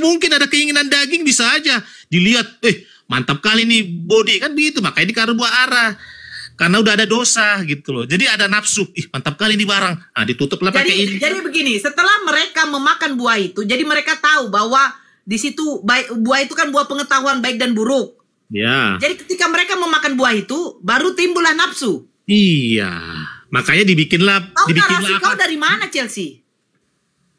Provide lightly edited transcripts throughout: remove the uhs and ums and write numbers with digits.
mungkin ada keinginan daging, bisa aja dilihat, mantap kali nih body, kan begitu. Makanya di karena buah arah. Karena udah ada dosa gitu loh. Jadi ada nafsu, mantap kali nih barang. Nah, ditutuplah pakai ini. Jadi begini, setelah mereka memakan buah itu, jadi mereka tahu bahwa di situ buah itu kan buah pengetahuan baik dan buruk. Ya. Jadi ketika mereka memakan buah itu, baru timbullah nafsu. Iya. Makanya dibikinlah Narasi kau dari mana, Chelsea?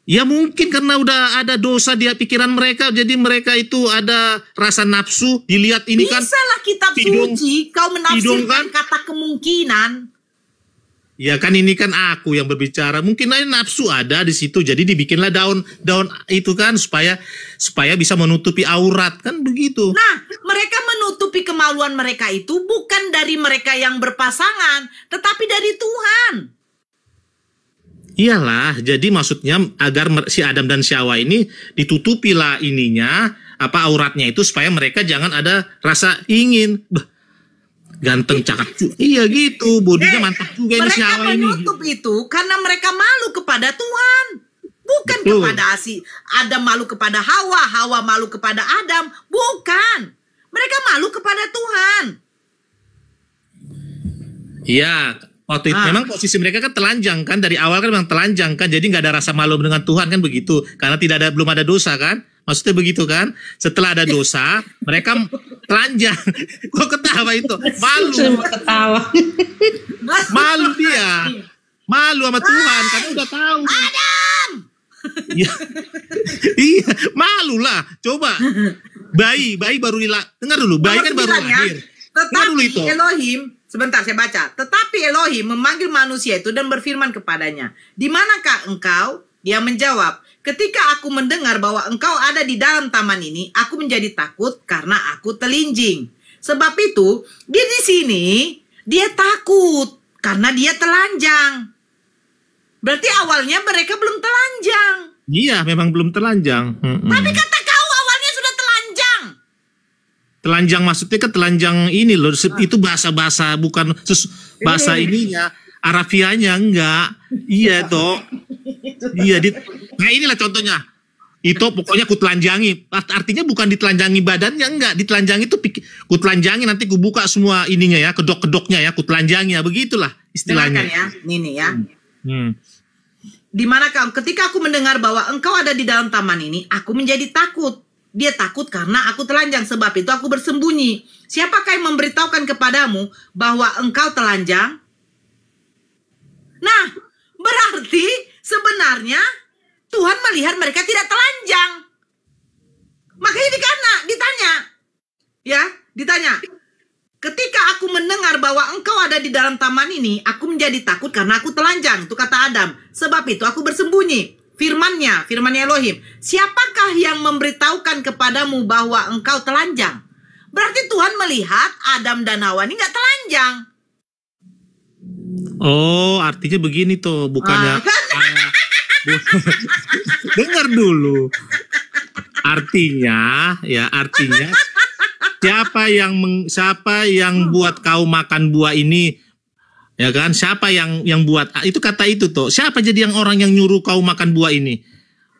Ya mungkin karena udah ada dosa di pikiran mereka, jadi mereka itu ada rasa nafsu, dilihat ini kan. Bisalah kitab suci, kau menafsirkan kata kemungkinan. Ya kan ini kan aku yang berbicara, mungkin aja nafsu ada di situ, jadi dibikinlah daun itu kan supaya bisa menutupi aurat, kan begitu. Nah, mereka menutupi kemaluan mereka itu bukan dari mereka yang berpasangan, tetapi dari Tuhan. Iyalah, jadi maksudnya agar si Adam dan si Hawa ini ditutupilah ininya, auratnya itu, supaya mereka jangan ada rasa ingin. Ganteng, cakep juga. Iya gitu, bodinya mantap juga ini si Hawa ini. Mereka menutup itu karena mereka malu kepada Tuhan. Bukan kepada Adam malu kepada Hawa, Hawa malu kepada Adam. Bukan. Mereka malu kepada Tuhan. Iya. Waktu itu memang posisi mereka kan telanjang kan, dari awal kan memang telanjang kan, jadi nggak ada rasa malu dengan Tuhan kan begitu, karena belum ada dosa kan, maksudnya begitu kan. Setelah ada dosa mereka telanjang. Kok ketawa itu? Malu. Malu dia, malu sama Tuhan karena udah tahu. Adam. Iya, malu lah. Coba bayi baru dengar dulu, bayi kan baru lahir. Tetapi Elohim, sebentar saya baca. Tetapi Elohim memanggil manusia itu dan berfirman kepadanya, "Di manakah engkau?" Dia menjawab, "Ketika aku mendengar bahwa engkau ada di dalam taman ini, aku menjadi takut karena aku telinjing." Sebab itu, dia di sini, dia takut karena dia telanjang. Berarti awalnya mereka belum telanjang. Iya, memang belum telanjang. Tapi kata kau awalnya sudah telanjang. Telanjang maksudnya kan telanjang ini loh, itu bahasa-bahasa bukan bahasa ininya, Arabianya enggak. Iya toh. Iya, nah inilah contohnya. Itu pokoknya ku telanjangi. Artinya bukan ditelanjangi badannya, enggak. Ditelanjangi itu ku telanjangi, nanti ku buka semua ininya ya, kedok-kedoknya ya, ku telanjangi ya, begitulah istilahnya. Dengarkan ya, ini ya. Di manakah ketika aku mendengar bahwa engkau ada di dalam taman ini, aku menjadi takut. Dia takut karena aku telanjang, sebab itu aku bersembunyi. Siapakah yang memberitahukan kepadamu bahwa engkau telanjang? Nah, berarti sebenarnya Tuhan melihat mereka tidak telanjang. Makanya ditanya. Ketika aku mendengar bahwa engkau ada di dalam taman ini, aku menjadi takut karena aku telanjang. Itu kata Adam. Sebab itu aku bersembunyi. Firmannya Elohim, siapakah yang memberitahukan kepadamu bahwa engkau telanjang? Berarti Tuhan melihat Adam dan Hawa ini nggak telanjang. Oh, artinya begini tuh, bukannya dengar dulu. Artinya siapa yang buat kau makan buah ini? Ya kan, siapa yang buat itu kata itu tuh, siapa jadi yang orang yang nyuruh kau makan buah ini,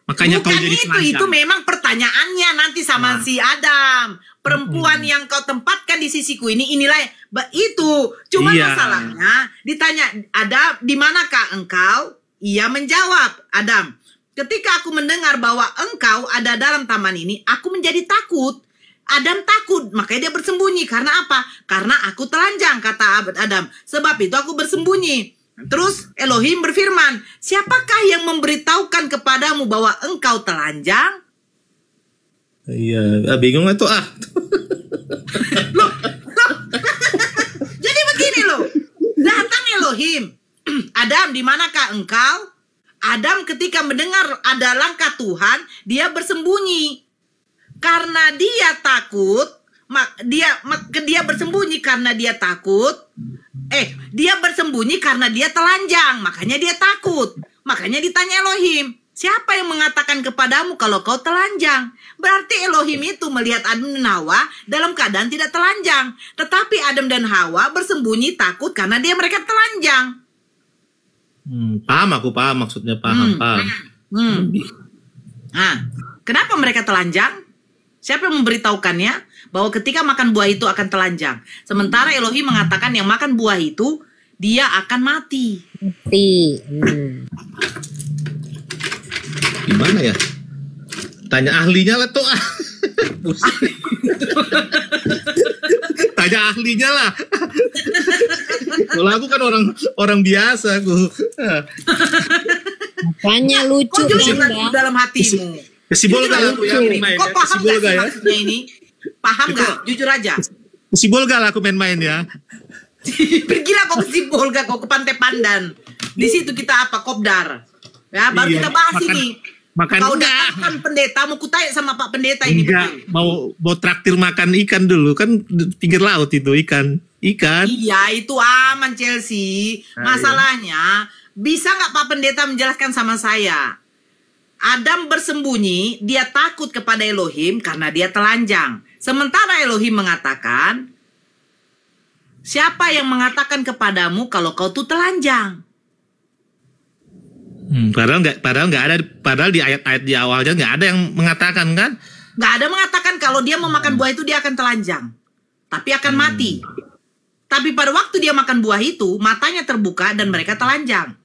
makanya bukan kau jadi telanjang. Itu memang pertanyaannya nanti sama si Adam, perempuan yang kau tempatkan di sisiku inilah itu. Cuma masalahnya ditanya, ada di manakah engkau? Ia menjawab, Adam, ketika aku mendengar bahwa engkau ada dalam taman ini, aku menjadi takut. Adam takut, makanya dia bersembunyi. Karena apa? Karena aku telanjang, kata Adam. Sebab itu aku bersembunyi. Terus Elohim berfirman, siapakah yang memberitahukan kepadamu bahwa engkau telanjang? Iya, bingung itu Jadi begini loh, datang Elohim, Adam, di manakah engkau? Adam ketika mendengar ada langkah Tuhan, dia bersembunyi. Karena dia takut, dia bersembunyi karena dia takut. Dia bersembunyi karena dia telanjang, makanya dia takut. Makanya ditanya Elohim, siapa yang mengatakan kepadamu kalau kau telanjang? Berarti Elohim itu melihat Adam dan Hawa dalam keadaan tidak telanjang. Tetapi Adam dan Hawa bersembunyi takut karena mereka telanjang. Paham, aku paham maksudnya, paham. Kenapa mereka telanjang? Siapa yang memberitahukannya bahwa ketika makan buah itu akan telanjang? Sementara Elohim mengatakan yang makan buah itu dia akan mati. Gimana ya? Tanya ahlinya lah tuh. Tanya ahlinya lah. Kalau aku kan orang biasa aku. Makanya lucu Kok jujur Bang. dalam hatimu? Kesibol gak aku ya main Kok ya? paham Kesibol gak sih gak ya? maksudnya ini? Paham gak? Jujur aja. Kesibol gak lah aku main-main ya? Pergilah kau ke Sibolga, kau ke Pantai Pandan. Di situ kita apa? Kopdar. Ya, baru Iya, kita bahas makan- ini. makan Kau enggak. datangkan pendeta, mau kutanya sama Pak Pendeta ini. Enggak, betul. mau traktir makan ikan dulu kan di pinggir laut itu ikan. Iya, itu aman Chelsea. Masalahnya, bisa nggak Pak Pendeta menjelaskan sama saya? Adam bersembunyi, dia takut kepada Elohim karena dia telanjang. Sementara Elohim mengatakan, siapa yang mengatakan kepadamu kalau kau tuh telanjang? Padahal di ayat-ayat di awalnya nggak ada yang mengatakan kan? Nggak ada mengatakan kalau dia memakan buah itu dia akan telanjang, tapi akan mati. Tapi pada waktu dia makan buah itu, matanya terbuka dan mereka telanjang.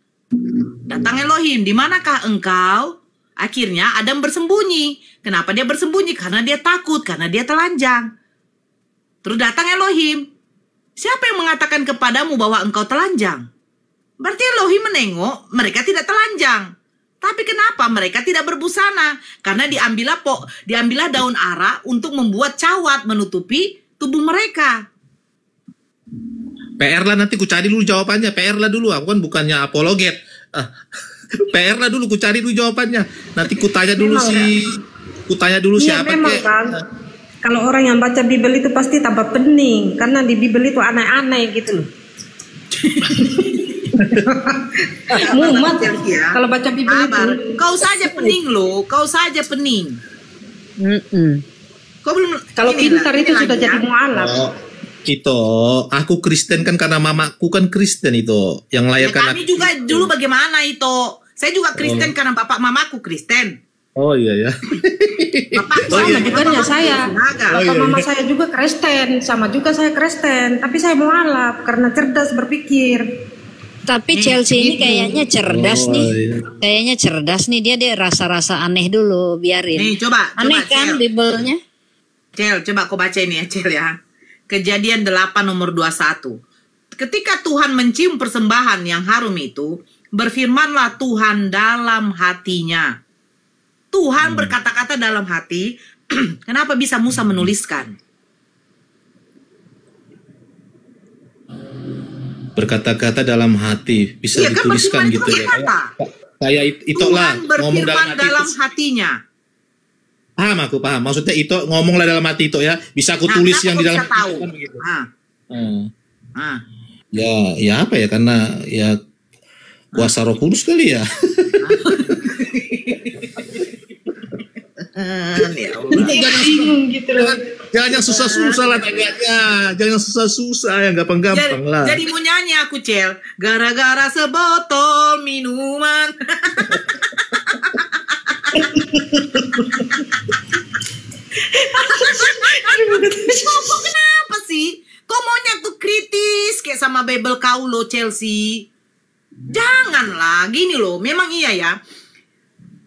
Datang Elohim, di manakah engkau? Akhirnya Adam bersembunyi. Kenapa dia bersembunyi? Karena dia takut, karena dia telanjang. Terus datang Elohim. Siapa yang mengatakan kepadamu bahwa engkau telanjang? Berarti Elohim menengok mereka tidak telanjang. Tapi kenapa mereka tidak berbusana? Karena diambillah daun ara untuk membuat cawat menutupi tubuh mereka. PR lah nanti ku cari dulu jawabannya. PR lah dulu, aku kan bukannya apologet. PR lah dulu, ku cari dulu jawabannya. Nanti ku tanya dulu Iya, siapa memang kek. kan. Kalau orang yang baca Bible itu pasti tambah pening karena di Bible itu aneh-aneh gitu loh. Mumet Ya. kalau baca Bible Sabar. itu. Kau saja pening loh, kau saja pening. Kau belum. Kalau inilah, pintar itu ini sudah lagi jadi ya. mualaf. Oh, itu aku Kristen kan karena mamaku kan Kristen itu yang Ya, melahirkan kami aku. juga dulu bagaimana itu? Saya juga Kristen karena bapak mamaku Kristen. Oh iya ya. Bapak Sama juga saya. Naga. Bapak mama saya juga Kristen, sama juga saya Kristen, tapi saya mualaf karena cerdas berpikir. Tapi Chelsea ini kayaknya cerdas Oh, nih. iya. Kayaknya cerdas nih, dia rasa-rasa aneh dulu, biarin. Nih coba Aneh kan Cel. Bible-nya? Cel, coba kau baca ini ya Cel ya. Kejadian 8 nomor 21. Ketika Tuhan mencium persembahan yang harum itu, berfirmanlah Tuhan dalam hatinya. Tuhan berkata-kata dalam hati. Kenapa bisa Musa menuliskan? Berkata-kata dalam hati bisa Iya kan dituliskan berfirman itu gitu ya. berkata. Kayak itu lah Tuhan ngomong dalam berfirman hati dalam itu. hatinya. Paham aku paham. Maksudnya itu ngomonglah dalam hati itu ya. Bisa aku Nah, tulis kenapa yang kau di dalam bisa tahu? hati kan begitu. Ah, Hmm. ah. Ya apa ya karena ya kuasa Roh Kudus kali ya. Ya Allah. Bingung gitu loh. Jangan yang susah-susah lah tanyanya. Jangan yang susah-susah, yang gampang-gampang lah. Jadi mau nyanyi aku Cel. Gara-gara sebotol minuman. Kok kenapa sih? Kok maunya tuh kritis kayak sama Bible kau lo Chelsea? Janganlah, gini loh. Memang iya ya.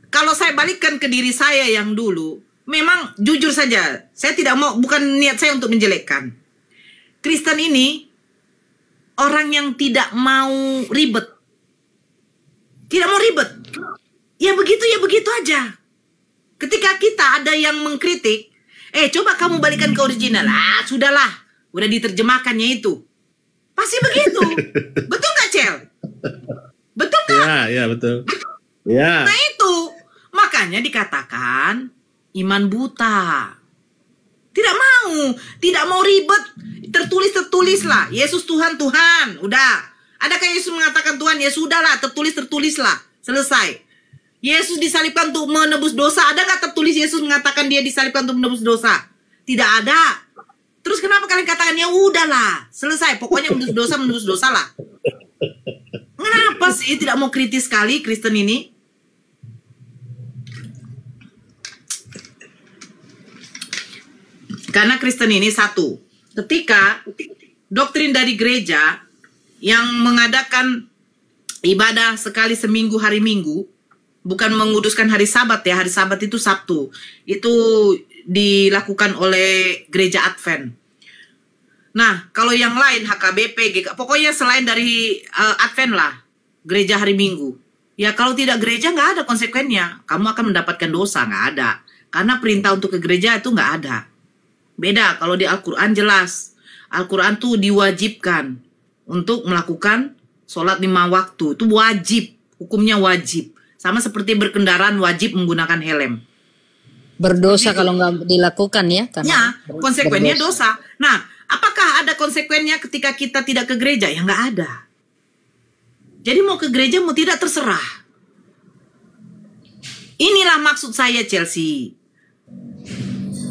Kalau saya balikkan ke diri saya yang dulu, memang jujur saja, saya tidak mau, bukan niat saya untuk menjelekkan. Kristen ini orang yang tidak mau ribet. Tidak mau ribet. Ya begitu aja. Ketika kita ada yang mengkritik, coba kamu balikan ke original. Sudahlah, udah diterjemahkannya itu. Pasti begitu. Betul nggak, Cel? Betul nggak? Ya betul. Ya. Nah itu, makanya dikatakan iman buta. Tidak mau ribet. Tertulislah. Yesus Tuhan, udah. Adakah Yesus mengatakan Tuhan? Ya sudahlah, tertulislah. Selesai. Yesus disalibkan untuk menebus dosa. Ada nggak tertulis Yesus mengatakan dia disalibkan untuk menebus dosa? Tidak ada. Terus kenapa kalian katakan ya udahlah, selesai. Pokoknya menebus dosa lah. Kenapa sih tidak mau kritis sekali Kristen ini? Karena Kristen ini satu, ketika doktrin dari gereja yang mengadakan ibadah sekali seminggu hari Minggu, bukan menguduskan hari Sabat ya, hari Sabat itu Sabtu, itu dilakukan oleh gereja Advent. Nah, kalau yang lain HKBP, pokoknya selain dari Advent lah, gereja hari Minggu. Ya kalau tidak gereja nggak ada konsekuensinya, kamu akan mendapatkan dosa, nggak ada. Karena perintah untuk ke gereja itu nggak ada. Beda kalau di Al-Quran jelas, Al-Quran tuh diwajibkan untuk melakukan sholat 5 waktu, itu wajib, hukumnya wajib. Sama seperti berkendaraan wajib menggunakan helm. Berdosa kalau nggak dilakukan ya? Ya, konsekuensinya dosa. Nah, apakah ada konsekuensinya ketika kita tidak ke gereja? Ya nggak ada. Jadi mau ke gereja mau tidak terserah. Inilah maksud saya Chelsea.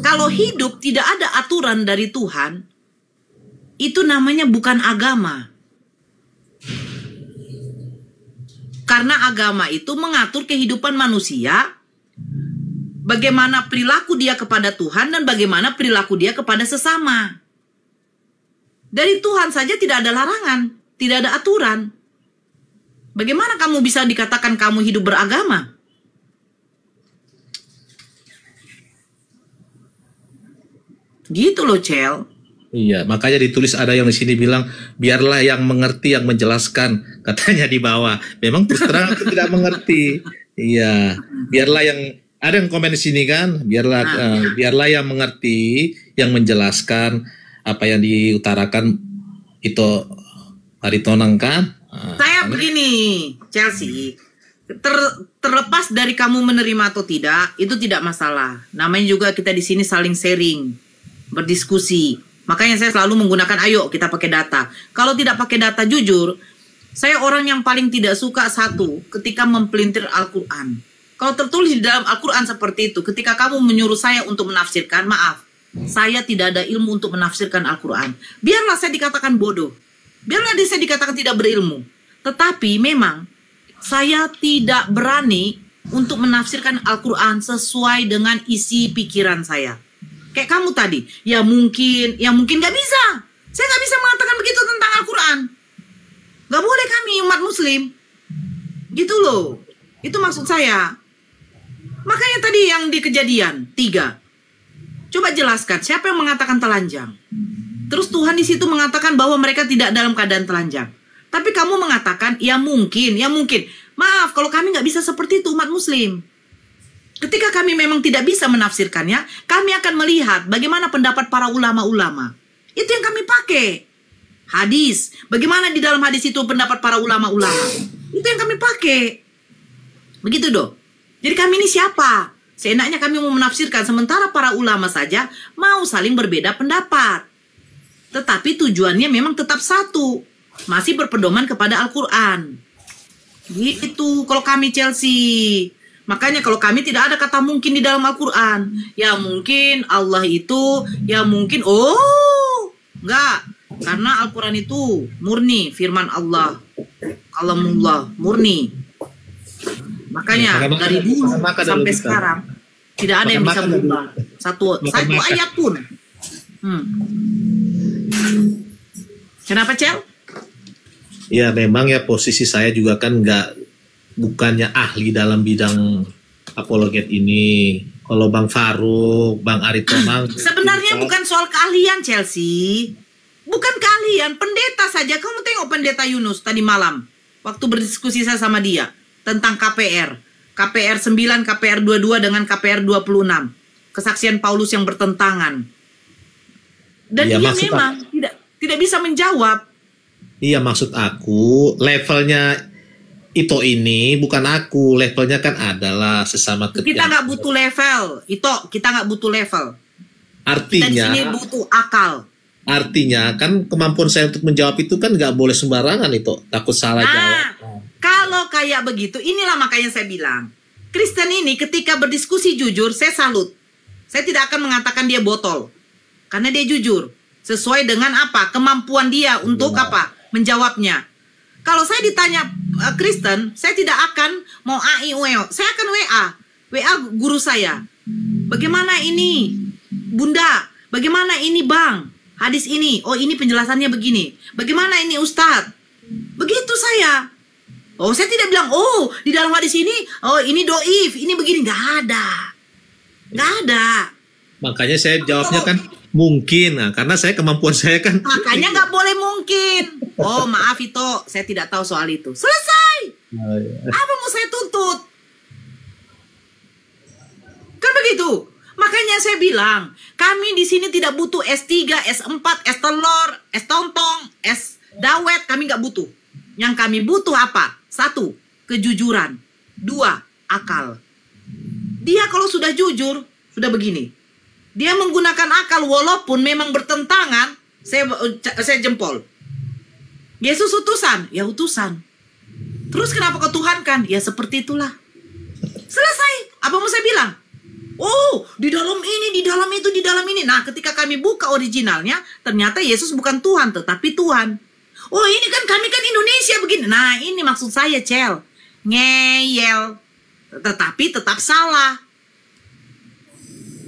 Kalau hidup tidak ada aturan dari Tuhan, itu namanya bukan agama. Karena agama itu mengatur kehidupan manusia, bagaimana perilaku dia kepada Tuhan dan bagaimana perilaku dia kepada sesama. Dari Tuhan saja tidak ada larangan, tidak ada aturan. Bagaimana kamu bisa dikatakan kamu hidup beragama? Gitu loh, Cel. Iya, makanya ditulis ada yang di sini bilang biarlah yang mengerti yang menjelaskan, katanya di bawah. Memang terus terang aku tidak mengerti. Iya, biarlah yang ada yang komen di sini kan, biarlah yang mengerti yang menjelaskan apa yang diutarakan itu Aritonang kan. Saya begini, Chelsea. Terlepas dari kamu menerima atau tidak, itu tidak masalah. Namanya juga kita di sini saling sharing, berdiskusi. Makanya saya selalu menggunakan ayo kita pakai data. Kalau tidak pakai data jujur, saya orang yang paling tidak suka satu ketika mempelintir Al-Quran. Kalau tertulis di dalam Al-Quran seperti itu, ketika kamu menyuruh saya untuk menafsirkan, maaf, saya tidak ada ilmu untuk menafsirkan Al-Quran. Biarlah saya dikatakan bodoh. Biarlah saya dikatakan tidak berilmu. Tetapi memang saya tidak berani untuk menafsirkan Al-Quran sesuai dengan isi pikiran saya. Kayak kamu tadi, ya mungkin gak bisa. Saya gak bisa mengatakan begitu tentang Al-Quran. Gak boleh kami umat muslim. Gitu loh. Itu maksud saya. Makanya tadi yang di Kejadian 3. Coba jelaskan, siapa yang mengatakan telanjang? Terus Tuhan di situ mengatakan bahwa mereka tidak dalam keadaan telanjang. Tapi kamu mengatakan, ya mungkin. Maaf, kalau kami gak bisa seperti itu umat muslim. Ketika kami memang tidak bisa menafsirkannya, kami akan melihat bagaimana pendapat para ulama-ulama. Itu yang kami pakai. Hadis. Bagaimana di dalam hadis itu pendapat para ulama-ulama. Itu yang kami pakai. Begitu dong. Jadi kami ini siapa? Seenaknya kami mau menafsirkan, sementara para ulama saja mau saling berbeda pendapat. Tetapi tujuannya memang tetap satu. Masih berpedoman kepada Al-Quran. Gitu kalau kami Chelsea. Makanya kalau kami tidak ada kata mungkin di dalam Al-Quran. Ya mungkin Allah itu, ya mungkin, enggak. Karena Al-Quran itu murni, firman Allah. Kalamullah, murni. Makanya dari dulu sampai sekarang, tidak ada yang bisa berubah. Satu ayat pun. Kenapa, Cel? Ya memang ya posisi saya juga kan bukannya ahli dalam bidang apologet ini. Kalau Bang Faruk, Bang Aritonang sebenarnya bukan soal keahlian Chelsea. Bukan keahlian, pendeta saja. Kamu tengok pendeta Yunus tadi malam waktu berdiskusi saya sama dia tentang KPR 9, KPR 22 dengan KPR 26. Kesaksian Paulus yang bertentangan. Dan ya, dia memang tidak bisa menjawab. Iya, maksud aku levelnya itu ini bukan aku, levelnya kan adalah sesama kita nggak butuh level kita nggak butuh level, artinya kita di sini butuh akal. Artinya kan kemampuan saya untuk menjawab itu kan nggak boleh sembarangan, itu takut salah jawab. Kalau kayak begitu, inilah makanya saya bilang Kristen ini ketika berdiskusi jujur, saya salut. Saya tidak akan mengatakan dia botol karena dia jujur sesuai dengan apa kemampuan dia untuk menjawabnya. Kalau saya ditanya Kristen, saya tidak akan mau AIWO. Saya akan WA guru saya. Bagaimana ini, Bunda? Bagaimana ini bang? Hadis ini, oh ini penjelasannya begini. Bagaimana ini Ustadz? Begitu saya. Oh saya tidak bilang, oh di dalam hadis ini, oh ini doif, ini begini. Nggak ada. Nggak ada. Makanya saya jawabnya kan mungkin, nah, karena saya kemampuan saya kan. Makanya nggak boleh mungkin. Oh maaf itu, saya tidak tahu soal itu. Selesai. Oh, iya. Apa mau saya tuntut? Kan begitu. Makanya saya bilang, kami di sini tidak butuh S3, S4, S telur, S tontong, S dawet, kami nggak butuh. Yang kami butuh apa? 1, kejujuran. 2, akal. Dia kalau sudah jujur, sudah begini. Dia menggunakan akal walaupun memang bertentangan, saya jempol. Yesus utusan, ya utusan. Terus kenapa kau tuhankan? Ya seperti itulah. Selesai. Apa mau saya bilang? Oh, di dalam ini, di dalam itu, di dalam ini. Nah, ketika kami buka originalnya, ternyata Yesus bukan Tuhan, tetapi Tuhan. Oh, ini kan kami kan Indonesia begini. Nah, ini maksud saya, Cel. Ngeyel. Tetapi tetap salah.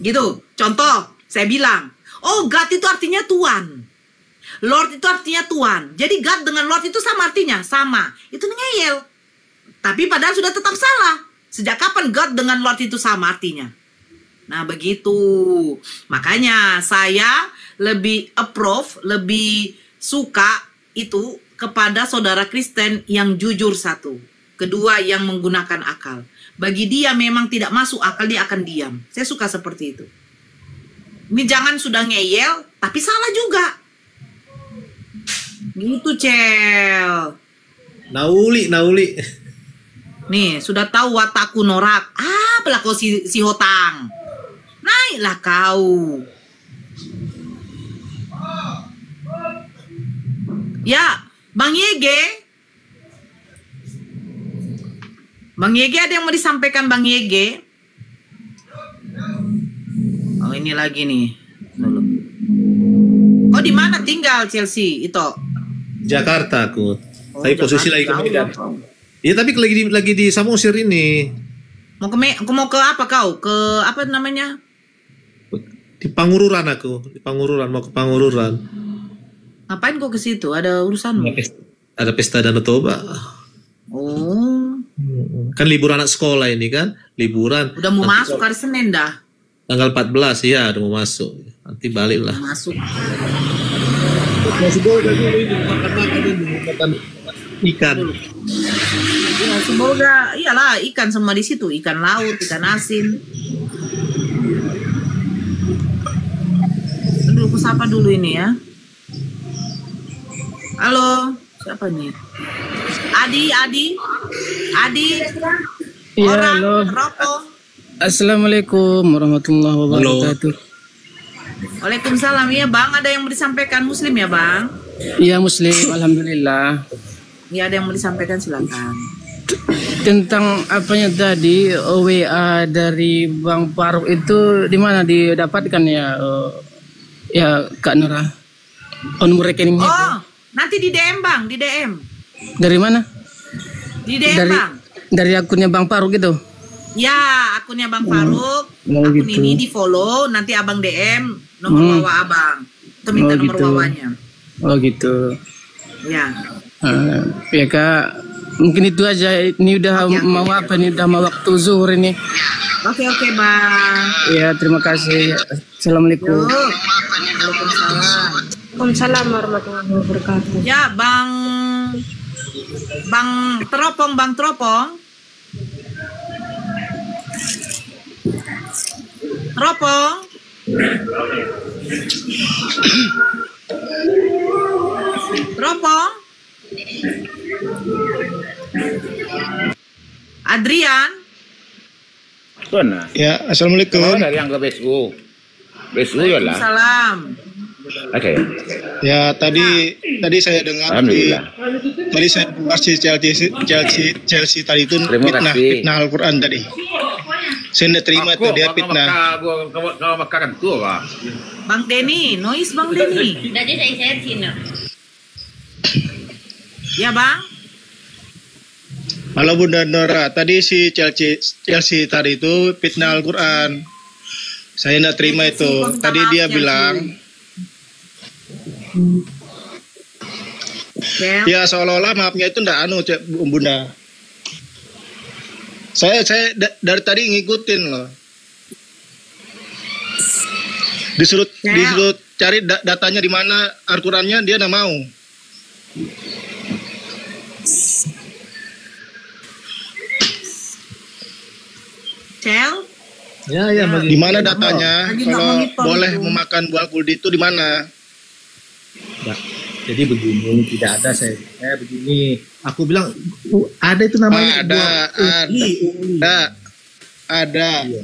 Gitu. Contoh, saya bilang, oh, God itu artinya Tuhan. Lord itu artinya Tuhan. Jadi God dengan Lord itu sama artinya? Sama. Itu ngeyel. Tapi padahal sudah tetap salah. Sejak kapan God dengan Lord itu sama artinya? Nah begitu. Makanya saya lebih approve, lebih suka itu kepada saudara Kristen yang jujur 1. Kedua yang menggunakan akal. Bagi dia memang tidak masuk akal, dia akan diam. Saya suka seperti itu. Ini jangan sudah ngeyel, tapi salah juga. Gitu Cel. Nauli. Nih sudah tahu watakku norak. Apalah kau si hotang. Naiklah kau. Ya, Bang Yege. Bang Yege ada yang mau disampaikan Bang Yege? Oh ini lagi nih. Dulu. Kau di mana tinggal Chelsea itu? Jakarta aku. Oh, Tapi posisi lagi ke Medan. Iya tapi lagi di Samosir ini. Mau ke apa kau? Ke apa namanya? Di Pangururan aku. Di Pangururan, mau ke Pangururan. Ngapain kau ke situ? Ada urusanmu? Ada pesta Danau Toba. Oh. Kan libur anak sekolah ini kan. Liburan. Udah mau masuk hari Senin dah. Tanggal 14 ya udah mau masuk. Nanti balik lah. Masuk. Masih boleh ini makan ikan. Ya, semoga iyalah ikan semua di situ, ikan laut, ikan asin. Aduh, aku sapa dulu ini ya. Halo, siapa nih? Adi. Iya, Orang halo. rokok. Assalamualaikum warahmatullahi wabarakatuh. Waalaikumsalam. Iya bang, ada yang mau disampaikan Muslim ya bang? Iya Muslim, alhamdulillah. Iya ada yang mau disampaikan silakan. Tentang apanya tadi WA dari Bang Faruk itu di mana didapatkan ya? Ya Kak Nora. Nomor rekeningnya. Oh, nanti di DM bang, di DM. Dari mana? Di DM bang. Dari akunnya Bang Faruk gitu. Ya, akunnya Bang Faruk. Oh, Akun gitu. ini di follow, nanti abang DM nomor wawa abang. Atau minta nomor gitu. wawanya. Oh gitu. Ya. Ya Kak, mungkin itu aja. Ini udah mau apa nih? Udah mau waktu zuhur ini. Oke bang. Ya terima kasih. Assalamualaikum. Yuk. Waalaikumsalam. Waalaikumsalam warahmatullahi wabarakatuh. Ya bang Teropong. Teropong. Adrian. Mana? Ya, assalamualaikum. Oh, dari yang ke BSU. BSU ya lah. Salam. Oke. Ya, tadi saya dengar Alhamdulillah. tadi saya dengar si Chelsea tadi itu Terima kasih. fitnah Al-Quran tadi. Saya tidak terima itu dia fitnah. Kau makan tu apa? Bang Denny, noise Bang Denny. Ya bang. Halo Bunda Nora, tadi si Chelsea tadi itu fitnah Al-Quran. Saya nggak terima Chelsea, itu. kau minta Tadi maaf, dia Chelsea. bilang, Cel, ya seolah-olah maafnya itu nggak anu, Bunda. Saya dari tadi ngikutin loh. Disuruh cari datanya di mana, Al-Qur'annya dia nggak mau. Cel, Ya, Di mana datanya Lagi nggak kalau monitor boleh itu. memakan buah kuldi itu di mana? Nah, jadi begini, tidak ada saya begini. Aku bilang ada itu namanya Ada. Iya.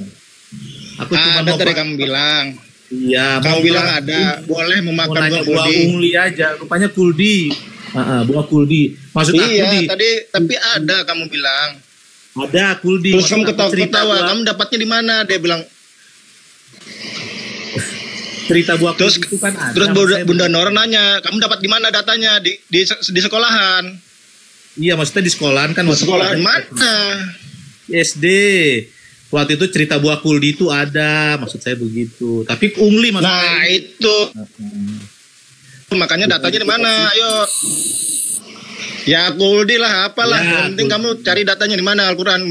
Aku cuma Ada mau tadi kamu bilang. Iya, Kamu mau bilang bilang ada, boleh mau memakan nanya buah buah kuldi. ungli aja, rupanya kuldi. Buah kuldi. Maksud aku Iya, tapi ada kamu bilang. ada kuldi. Terus Maksud kamu aku ketawa, kamu dapatnya di mana? Dia bilang. cerita buah Terus kuldi itu kan ada. terus maksud saya Bunda Nora nanya, kamu dapat di mana datanya? Di sekolahan. Iya, maksudnya di sekolahan kan. Di waktu sekolahan ada- mana? SD. Waktu itu cerita buah kuldi itu ada, maksud saya begitu. Tapi ungli maksud Nah, saya. itu. Makanya datanya di mana? Ayo. Ya kuldi lah, apalah. Ya, Yang penting kuldi. kamu cari datanya di mana Al-Qur'an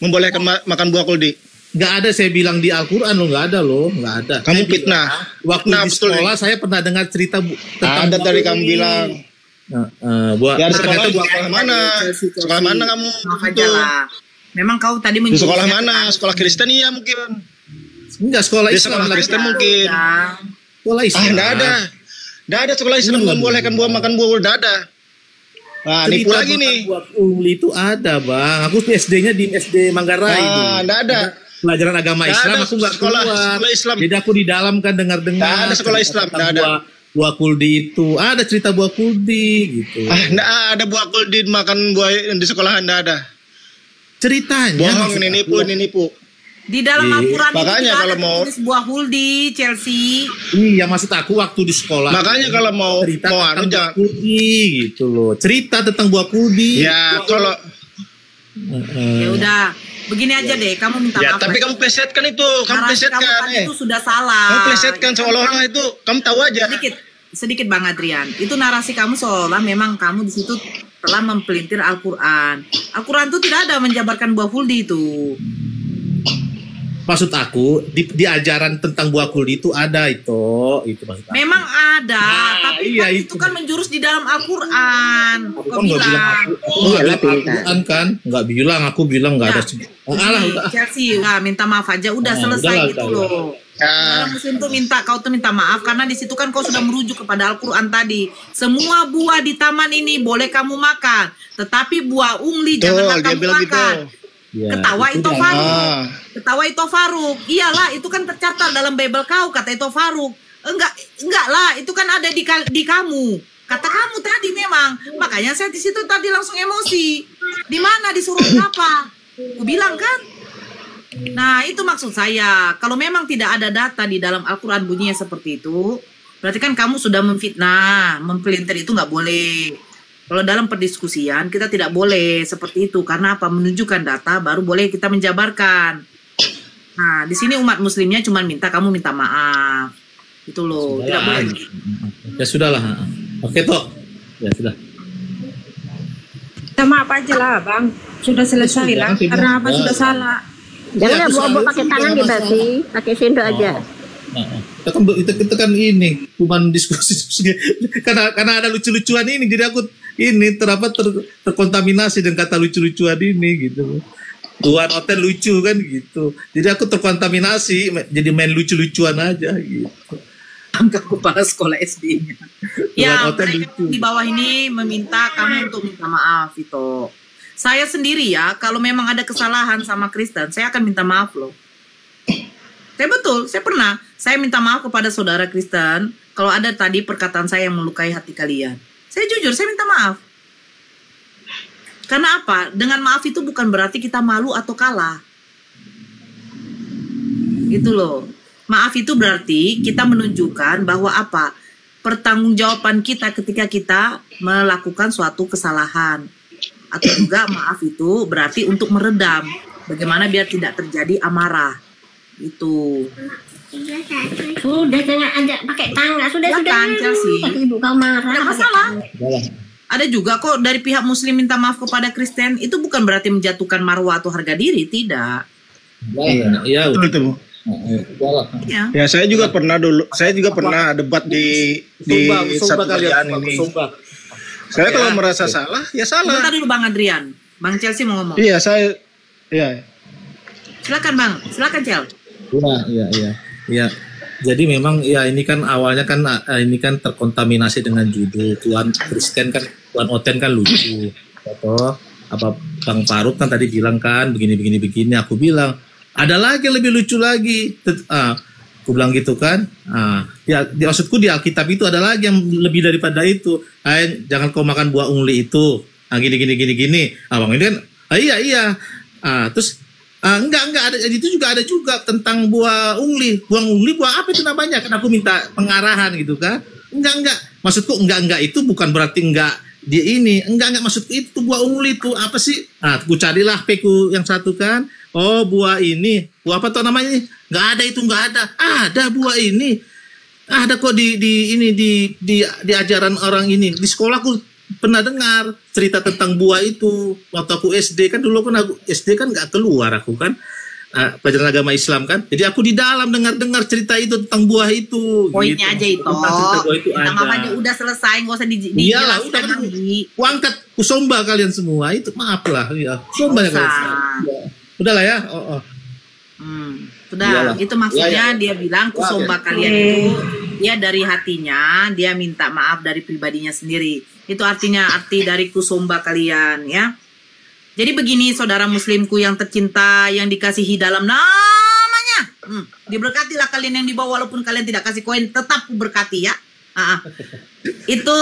membolehkan makan buah kuldi. Nggak ada saya bilang di Al-Quran loh, nggak ada loh, nggak ada. Kamu Saya fitnah. bilang, waktu Fitnah, di betul sekolah saya pernah dengar cerita tentang Ada buah tadi kuldi. kamu bilang. Buah, Ya, di ternyata sekolah buah mana? Sekolah mana kamu? maaf Itu. aja lah. Memang kau tadi Di sekolah menjurusnya mana? ke- Sekolah Kristen iya mungkin. enggak sekolah Di Islam sekolah lah. Kristen mungkin. Ya. Sekolah Islam. Enggak ada. Enggak ada sekolah Islam membolehkan makan buah kuldi, enggak ada. Nah, nipu Cerita lagi makan nih. buah ungli itu ada bang. Aku SD-nya di SD Manggarai. Ah, enggak ada. Pelajaran agama Nggak Islam ada aku nggak sekolah keluar. Islam. Jadi aku di dalam kan dengar-dengar. Nggak ada sekolah Islam, tentang nggak ada. Buah kuldi itu ada cerita buah kuldi gitu. Enggak ada buah kuldi makan buah di sekolahan, enggak ada. Ceritanya. Bohong, maksud ini aku. nipu. Di dalam Iya. Al-Quran itu Makanya tidak kalau ada mau- tulis buah huldi, Chelsea. Iya, maksud aku waktu di sekolah. Makanya kalau mau cerita anu tentang buah jangan. kuldi gitu loh. Cerita tentang buah kuldi. Ya, kalau Ya udah, begini aja deh, kamu minta ya maaf. tapi lah. kamu plesetkan itu, kamu Narasi plesetkan. tadi itu sudah salah. Kamu plesetkan seolah-olah itu kamu tahu aja. Sedikit Bang Adrian. Itu narasi kamu seolah memang kamu di situ telah mempelintir Al-Quran. Al-Quran itu tidak ada menjabarkan buah huldi itu. Maksud aku di ajaran tentang buah kuldi itu ada itu maksud aku. Memang ada, tapi iya, kan itu itu. kan menjurus di dalam Al-Quran. Aku Kau kan nggak bilang bilang. aku nggak bilang Al-Quran kan, nggak bilang aku bilang nggak ada. Alah Ini, udah. Chelsea, minta maaf aja, udah Nah, selesai udahlah, gitu udah. loh. Ya, Orang muslim tuh kau tuh minta maaf karena di situ kan kau sudah merujuk kepada Al-Quran tadi. Semua buah di taman ini boleh kamu makan, tetapi buah ungli betul, janganlah dia kamu bilang makan. gitu. Ya, Ketawa itu dah. Faruk. Ah. Ketawa itu Faruk. Iyalah, itu kan tercatat dalam Bible kau, kata itu Faruk. Enggak lah, itu kan ada di kamu. Kata kamu tadi memang. Makanya saya di situ tadi langsung emosi. Di mana disuruh apa? Aku bilang kan. Nah, itu maksud saya. Kalau memang tidak ada data di dalam Al-Quran bunyinya seperti itu, berarti kan kamu sudah memfitnah, mempelintir itu nggak boleh. Kalau dalam perdiskusian kita tidak boleh seperti itu karena apa? Menunjukkan data baru boleh kita menjabarkan. Nah, di sini umat muslimnya cuma minta kamu minta maaf. Itu loh, tidak boleh. Ya sudahlah. Oke toh. Ya sudah. Kita maaf aja lah bang, sudah selesai lah. Sudah, Karena apa sudah. sudah salah. Jangan Ya, aku buat selalu pakai juga tangan masalah. dibasi, pakai sendok aja. Kita kan ini cuman diskusi karena ada lucu-lucuan ini jadi aku ini terkontaminasi dengan kata lucu-lucuan ini gitu. Tuan hotel lucu kan gitu. Jadi aku terkontaminasi jadi main lucu-lucuan aja gitu. Angkat kepala sekolah SD-nya. Ya, Tuan hotel mereka lucu. di bawah ini meminta kamu untuk minta maaf itu. Saya sendiri ya, kalau memang ada kesalahan sama Kristen, saya akan minta maaf loh. Saya betul, saya pernah. Saya minta maaf kepada saudara Kristen kalau ada tadi perkataan saya yang melukai hati kalian. Saya jujur, saya minta maaf. Karena apa? Dengan maaf itu bukan berarti kita malu atau kalah. Gitu loh. Maaf itu berarti kita menunjukkan bahwa apa? Pertanggungjawaban kita ketika kita melakukan suatu kesalahan. Atau juga maaf itu berarti untuk meredam. Bagaimana biar tidak terjadi amarah. Itu. Sudah jangan ajak pakai tangga. Sudah Ya kan, Chelsea. Ibu kau marah. Tidak masalah. Ada juga kok dari pihak Muslim minta maaf kepada Kristen. Itu bukan berarti menjatuhkan marwah atau harga diri, tidak. Iya, Betul itu, Bu. Ya. Ya, saya juga pernah debat di satu kerjaan ini. Saya kalau merasa salah, ya salah. Sebentar dulu Bang Adrian. Bang Chelsea mau ngomong. Iya, iya. Silakan Bang, silakan Cel. Iya. Jadi memang ya ini kan awalnya kan ini kan terkontaminasi dengan judul Tuhan Kristen kan, Tuhan Oten kan lucu. Atau apa Bang Faruk kan tadi bilang kan begini. Aku bilang ada lagi yang lebih lucu lagi. Aku bilang gitu kan. Ya maksudku di Alkitab itu ada lagi yang lebih daripada itu. Jangan kau makan buah ungli itu. Gini. Abang ini kan iya. Terus enggak ada, itu juga ada juga tentang buah ungli. Buah apa itu namanya? Kan aku minta pengarahan gitu kan. Enggak. Maksudku enggak itu bukan berarti enggak dia ini. Enggak maksudku itu buah ungli itu apa sih? Aku carilah peku yang satu kan. Oh, buah ini. Buah apa tuh namanya? Enggak ada itu, enggak ada. Ada buah ini. Ada kok di ajaran orang ini. Di sekolahku pernah dengar cerita tentang buah itu waktu aku SD kan. Dulu kan aku SD kan nggak keluar aku kan pelajaran agama Islam kan, jadi aku di dalam dengar cerita itu tentang buah itu. Poinnya gitu. aja itu. Kita maaf aja udah selesai, nggak usah iyalah udah kan ku angkat, ku somba kalian semua itu, maaf lah ya, somba ya kalian. Udahlah ya. Sudah. Iyalah. Itu maksudnya dia bilang kusomba kalian itu dia dari hatinya, dia minta maaf dari pribadinya sendiri. Itu arti dari kusomba kalian ya. Jadi begini saudara muslimku yang tercinta, yang dikasihi dalam namanya. Diberkatilah kalian yang di bawah, walaupun kalian tidak kasih koin, tetap berkati ya. Itu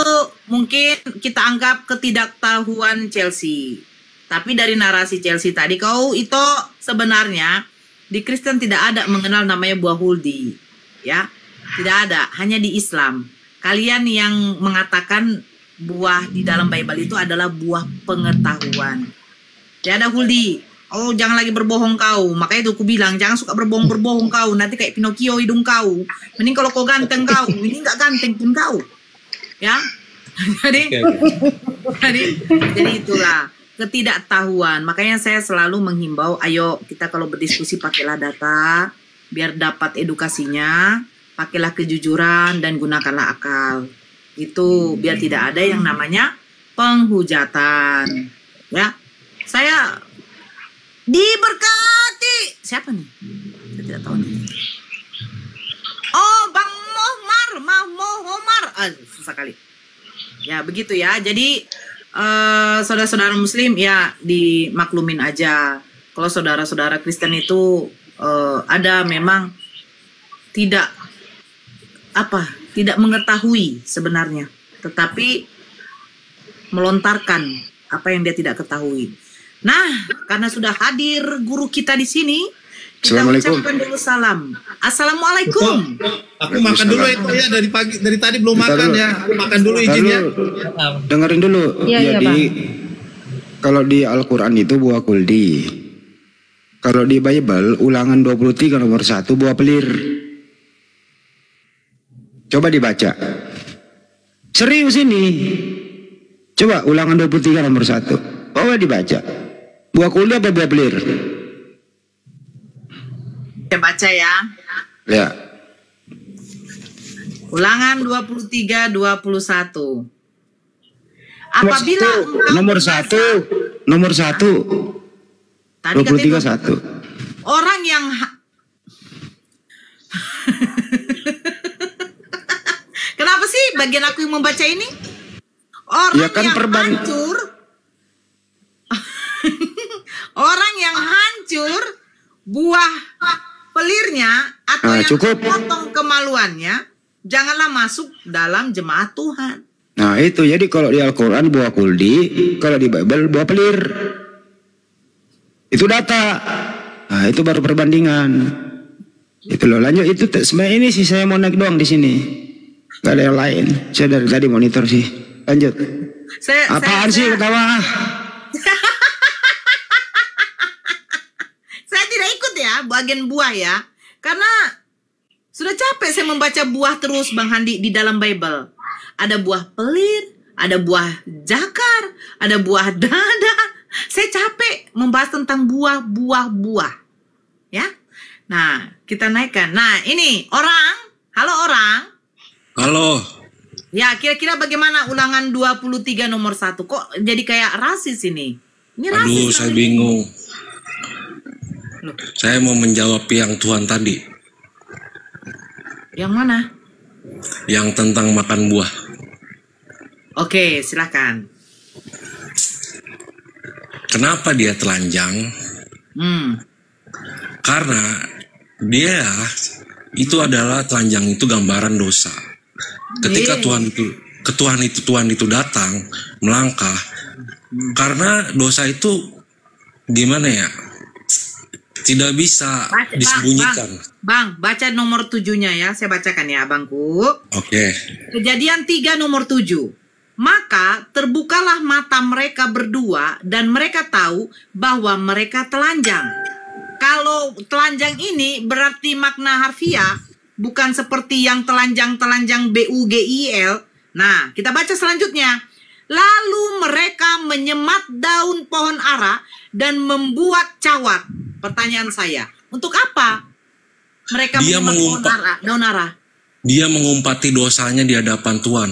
mungkin kita anggap ketidaktahuan Chelsea. Tapi dari narasi Chelsea tadi, kau itu sebenarnya di Kristen tidak ada mengenal namanya buah huldi. Ya, tidak ada, hanya di Islam. Kalian yang mengatakan buah di dalam Bible itu adalah buah pengetahuan. Tidak ada huldi. Oh, jangan lagi berbohong kau. Makanya itu aku bilang, jangan suka berbohong kau. Nanti kayak Pinocchio hidung kau. Mending kalau kau ganteng kau. Ini nggak ganteng pun kau. Ya. Jadi itulah ketidaktahuan. Makanya saya selalu menghimbau, ayo kita kalau berdiskusi pakailah data, biar dapat edukasinya, pakailah kejujuran dan gunakanlah akal. Itu biar tidak ada yang namanya penghujatan. Ya. Saya diberkati. Siapa nih? Saya tidak tahu nih. Oh, Bang Mohmar. Susah kali. Ya, begitu ya. Jadi saudara-saudara muslim ya dimaklumin aja. Kalau saudara-saudara Kristen itu ada memang tidak mengetahui sebenarnya, tetapi melontarkan apa yang dia tidak ketahui. Nah, karena sudah hadir guru kita di sini, kita ucapkan dulu salam. Assalamualaikum. Aku makan dulu itu ya, dari tadi belum makan ya. Aku makan dulu izinnya. Dengerin dulu. Jadi kalau di Al-Qur'an itu buah kuldi. Kalau di Bible Ulangan 23 nomor 1 buah pelir. Coba dibaca. Serius ini. Coba Ulangan 23 nomor 1. Coba dibaca. Buah kuldi apa buah pelir? Saya baca ya. Ya. Ulangan 23:21. Apabila nomor 1. Tadi 23:1. Orang yang Kenapa sih bagian aku yang membaca ini? Orang ya kan yang hancur. Orang yang hancur buah pelirnya atau yang potong kemaluannya, janganlah masuk dalam jemaat Tuhan. Nah itu, jadi kalau di Al-Quran buah kuldi, kalau di Bible buah pelir. Itu data. Nah itu baru perbandingan. Itu loh, lanjut. Itu sebenarnya ini sih saya mau naik doang di sini. Gak ada yang lain. Saya dari tadi monitor sih. Lanjut. Apaan sih ketawa? Saya tidak ikut ya bagian buah ya, karena Sudah capek saya membaca buah terus Bang Handi di dalam Bible. Ada buah pelit, ada buah jakar, ada buah dada. Saya capek membahas tentang buah. Ya. Nah, kita naikkan. Nah, ini orang. Halo orang. Halo. Ya, kira-kira bagaimana Ulangan 23 nomor 1? Kok jadi kayak rasis ini? Ini rasis. Aduh, saya bingung. Saya mau menjawab yang Tuhan tadi. Yang mana? Yang tentang makan buah. Oke, silakan. Kenapa dia telanjang? Karena dia itu adalah telanjang itu gambaran dosa. Ketika Tuhan itu datang melangkah, karena dosa itu gimana ya? Tidak bisa disembunyikan. Bang, baca nomor 7-nya ya. Saya bacakan ya, Abangku. Oke. Kejadian 3 nomor 7. Maka terbukalah mata mereka berdua dan mereka tahu bahwa mereka telanjang. Kalau telanjang ini berarti makna harfiah, bukan seperti yang telanjang-telanjang BUGIL. Nah, kita baca selanjutnya. Lalu mereka menyemat daun pohon ara dan membuat cawat. Pertanyaan saya, untuk apa mereka menyemat daun ara? Dia mengumpati dosanya di hadapan Tuhan.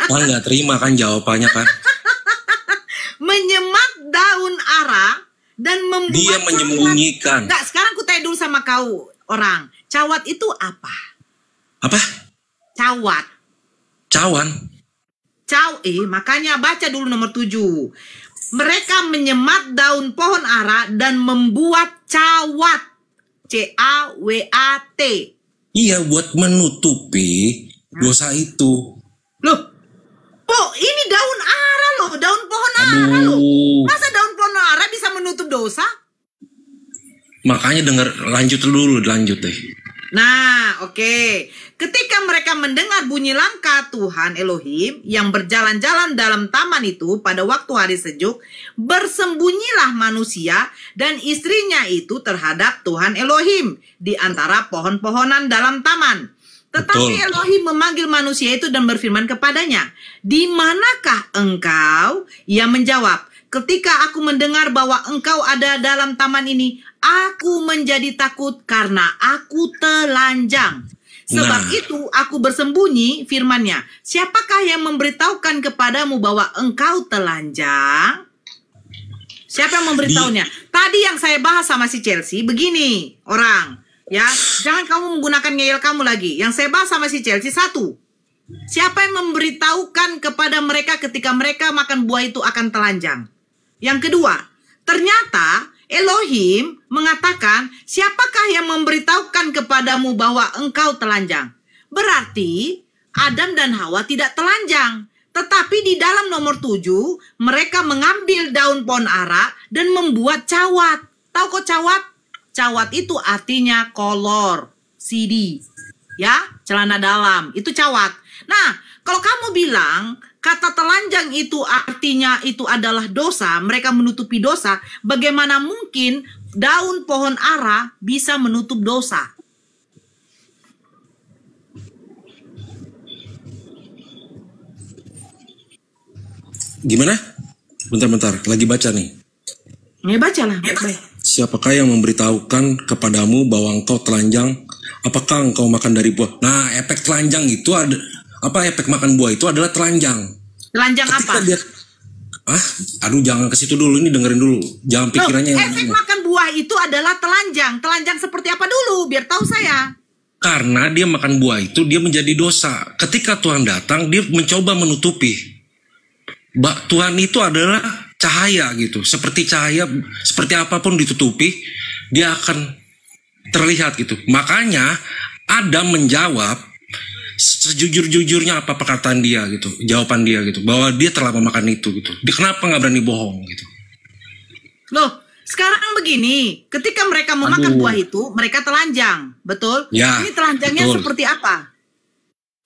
Tuhan nggak terima kan jawabannya kan? Menyemat daun ara dan membuat dia menyembunyikan. Enggak, sekarang aku tanya dulu sama kau orang. Cawat itu apa? Apa? Cawat. Cawan. Makanya baca dulu nomor 7. Mereka menyemat daun pohon ara dan membuat cawat. CAWAT. Iya, buat menutupi dosa itu. Loh, ini daun ara loh, daun pohon ara loh. Masa daun pohon ara bisa menutup dosa? Makanya lanjut deh. Nah, oke. Ketika mereka mendengar bunyi langkah Tuhan Elohim yang berjalan-jalan dalam taman itu pada waktu hari sejuk, bersembunyilah manusia dan istrinya itu terhadap Tuhan Elohim di antara pohon-pohonan dalam taman. Tetapi Elohim memanggil manusia itu dan berfirman kepadanya, "Di manakah engkau?" Ia menjawab, "Ketika aku mendengar bahwa engkau ada dalam taman ini, aku menjadi takut karena aku telanjang. Sebab itu aku bersembunyi," firman-Nya. "Siapakah yang memberitahukan kepadamu bahwa engkau telanjang?" Siapa yang memberitahunya? Tadi yang saya bahas sama si Chelsea, begini orang. Ya, jangan kamu menggunakan ngeyel kamu lagi. Yang saya bahas sama si Chelsea, 1. Siapa yang memberitahukan kepada mereka ketika mereka makan buah itu akan telanjang? Yang kedua, ternyata Elohim mengatakan, siapakah yang memberitahukan kepadamu bahwa engkau telanjang? Berarti Adam dan Hawa tidak telanjang. Tetapi di dalam nomor 7, mereka mengambil daun pohon ara dan membuat cawat. Tahu kok cawat? Cawat itu artinya kolor, CD. Ya, celana dalam. Itu cawat. Nah, kalau kamu bilang kata telanjang itu artinya itu adalah dosa, mereka menutupi dosa, bagaimana mungkin daun pohon ara bisa menutup dosa? Gimana? Bentar, lagi baca nih. Ya, bacalah, baik-baik. Siapakah yang memberitahukan kepadamu bahwa engkau telanjang? Apakah engkau makan dari buah? Nah, efek telanjang itu ada efek makan buah itu adalah telanjang. Telanjang ketika apa? Aduh, jangan ke situ dulu, ini dengerin dulu. Jangan pikirannya yang efek makan buah itu adalah telanjang. Telanjang seperti apa dulu? Biar tahu saya. Karena dia makan buah itu, dia menjadi dosa. Ketika Tuhan datang, dia mencoba menutupi. Tuhan itu adalah cahaya gitu. Seperti cahaya, seperti apapun ditutupi, dia akan terlihat gitu. Makanya Adam menjawab sejujur-jujurnya apa perkataan dia gitu, jawaban dia gitu, bahwa dia telah memakan itu gitu. Dia kenapa nggak berani bohong gitu? Loh, sekarang begini, ketika mereka memakan buah itu, mereka telanjang, betul? Ya, ini telanjangnya betul. Seperti apa?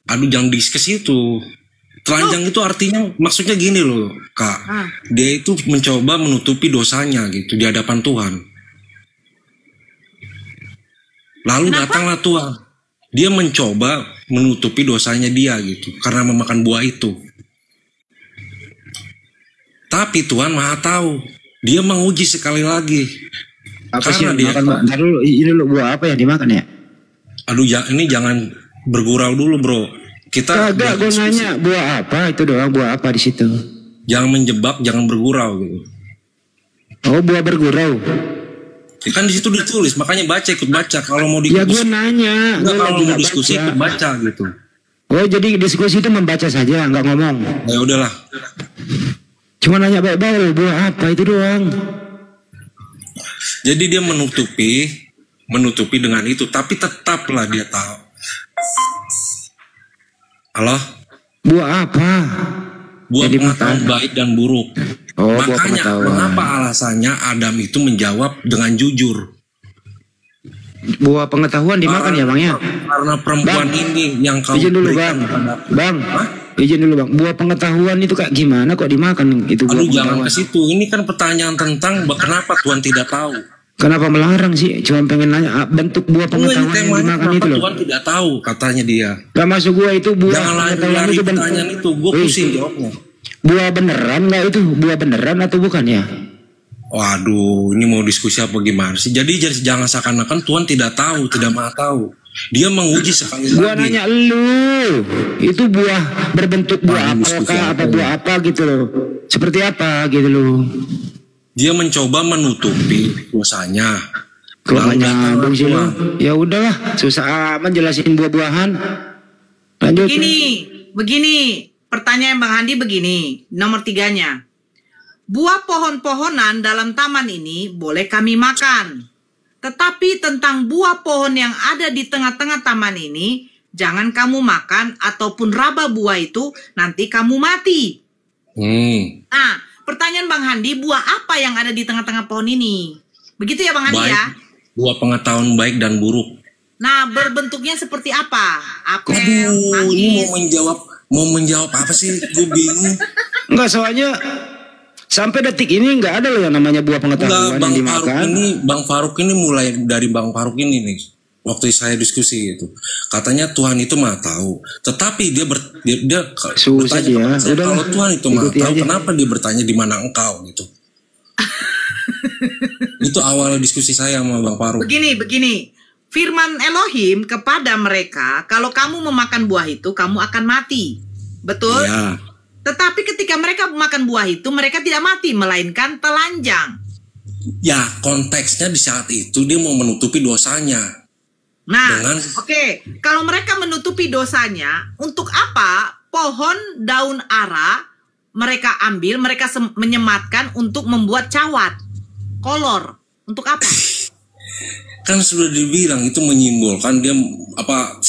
Aduh, jangan di ke situ. Telanjang itu artinya, maksudnya gini loh, Kak. Dia itu mencoba menutupi dosanya gitu di hadapan Tuhan. Lalu datanglah Tuhan. Dia mencoba menutupi dosanya dia gitu karena memakan buah itu. Tapi Tuhan Maha tahu. Dia menguji sekali lagi. Apa sih karena yang dia dimakan, Bang? Ntar dulu, ini dulu buah apa yang dimakan ya? Aduh ya, ini jangan bergurau dulu bro. Kita Kagak, gue nanya buah apa itu doang, buah apa di situ? Jangan menjebak, jangan bergurau gitu. Oh, buah bergurau. Ya kan di situ ditulis, makanya baca, ikut baca. Kalau mau Ya diskusi, gue nanya. enggak, Gue kalau lagi mau nggak diskusi baca. ikut baca gitu. Oh, jadi diskusi itu membaca saja, nggak ngomong. Ya udahlah. Cuma nanya baik-baik, buah apa itu doang. Jadi dia menutupi dengan itu, tapi tetaplah dia tahu. Halo? Buah apa? Buah Jadi pengetahuan makan. baik dan buruk. Oh, buah Makanya pengetahuan. mengapa alasannya Adam itu menjawab dengan jujur? Buah pengetahuan dimakan ya, Bang ya? Karena perempuan ini yang kamu Izin dulu, berikan Bang. kepada- Bang, Hah? izin dulu, Bang. Buah pengetahuan itu kayak gimana kok dimakan itu buah Aduh jangan pengetahuan? ke situ. Ini kan pertanyaan tentang kenapa Tuhan tidak tahu. Kenapa melarang sih? Cuma pengen nanya bentuk buah pengetahuan yang Temanya dimakan kenapa itu loh. Tuhan tidak tahu katanya dia. Gak masuk gua itu buah Jangan pengetahuan lari itu pertanyaan itu. Gue pusing jawabnya. Buah beneran nggak itu? Buah beneran atau bukan ya? Waduh, ini mau diskusi apa gimana sih? Jadi jangan seakan-akan Tuhan tidak tahu, tidak Maha tahu. Dia menguji sekali Gua lagi. nanya lu, itu buah berbentuk buah Diskusi apakah apa apa buah apa gitu loh? Seperti apa gitu loh? Dia mencoba menutupi dosanya. Kok Lalu nggak datanglah nyambung sih Tuhan. lo? Ya udahlah, susah amat jelasin buah-buahan. Lanjut. Begini, pertanyaan Bang Handi begini, nomor 3-nya. Buah pohon-pohonan dalam taman ini boleh kami makan. Tetapi tentang buah pohon yang ada di tengah-tengah taman ini, jangan kamu makan ataupun raba buah itu, nanti kamu mati. Nah, pertanyaan Bang Handi, buah apa yang ada di tengah-tengah pohon ini? Begitu ya Bang Handi Baik. ya? Buah pengetahuan baik dan buruk. Nah, berbentuknya seperti apa? Apel, Aduh, ini manggis. mau menjawab apa sih? Gue bingung. Enggak, soalnya sampai detik ini nggak ada loh yang namanya buah pengetahuan yang dimakan. Bang Faruk ini mulai dari Bang Faruk ini nih. Waktu saya diskusi itu, katanya Tuhan itu Maha tahu. Tetapi dia Susah bertanya dia. kepada saya, Udah, kalau Tuhan itu Maha ikuti tahu, aja. kenapa dia bertanya di mana engkau gitu? Itu awal diskusi saya sama Bang Faruk. Begini. Firman Elohim kepada mereka, kalau kamu memakan buah itu, kamu akan mati. Betul? Ya. Tetapi ketika mereka makan buah itu, mereka tidak mati, melainkan telanjang. Ya, konteksnya di saat itu dia mau menutupi dosanya. Nah, oke. Kalau mereka menutupi dosanya, untuk apa pohon daun ara mereka ambil, mereka menyematkan untuk membuat cawat, kolor. Untuk apa? Kan sudah dibilang itu menyimbolkan dia apa?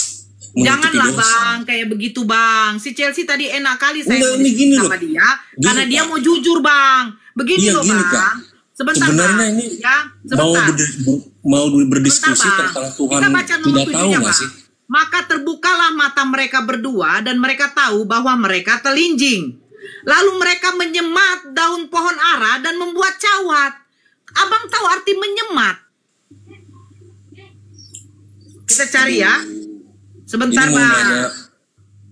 Janganlah dosa. Bang, kayak begitu Bang. Si Chelsea tadi enak kali saya Enggak, mau ini diskusi gini sama loh. dia, Gini, karena dia Kak. mau jujur Bang. Begini Iya, loh gini, Bang. Kak. Sebentar Sebenarnya Bang. ini Ya, sebentar. mau berdiskusi Sebentar, Bang. tentang Tuhan Kita baca nomor tidak tahu 7-nya, nggak Bang. sih? Maka terbukalah mata mereka berdua dan mereka tahu bahwa mereka telinjing. Lalu mereka menyemat daun pohon ara dan membuat cawat. Abang tahu arti menyemat? Kita cari ya. Sebentar Ini Bang.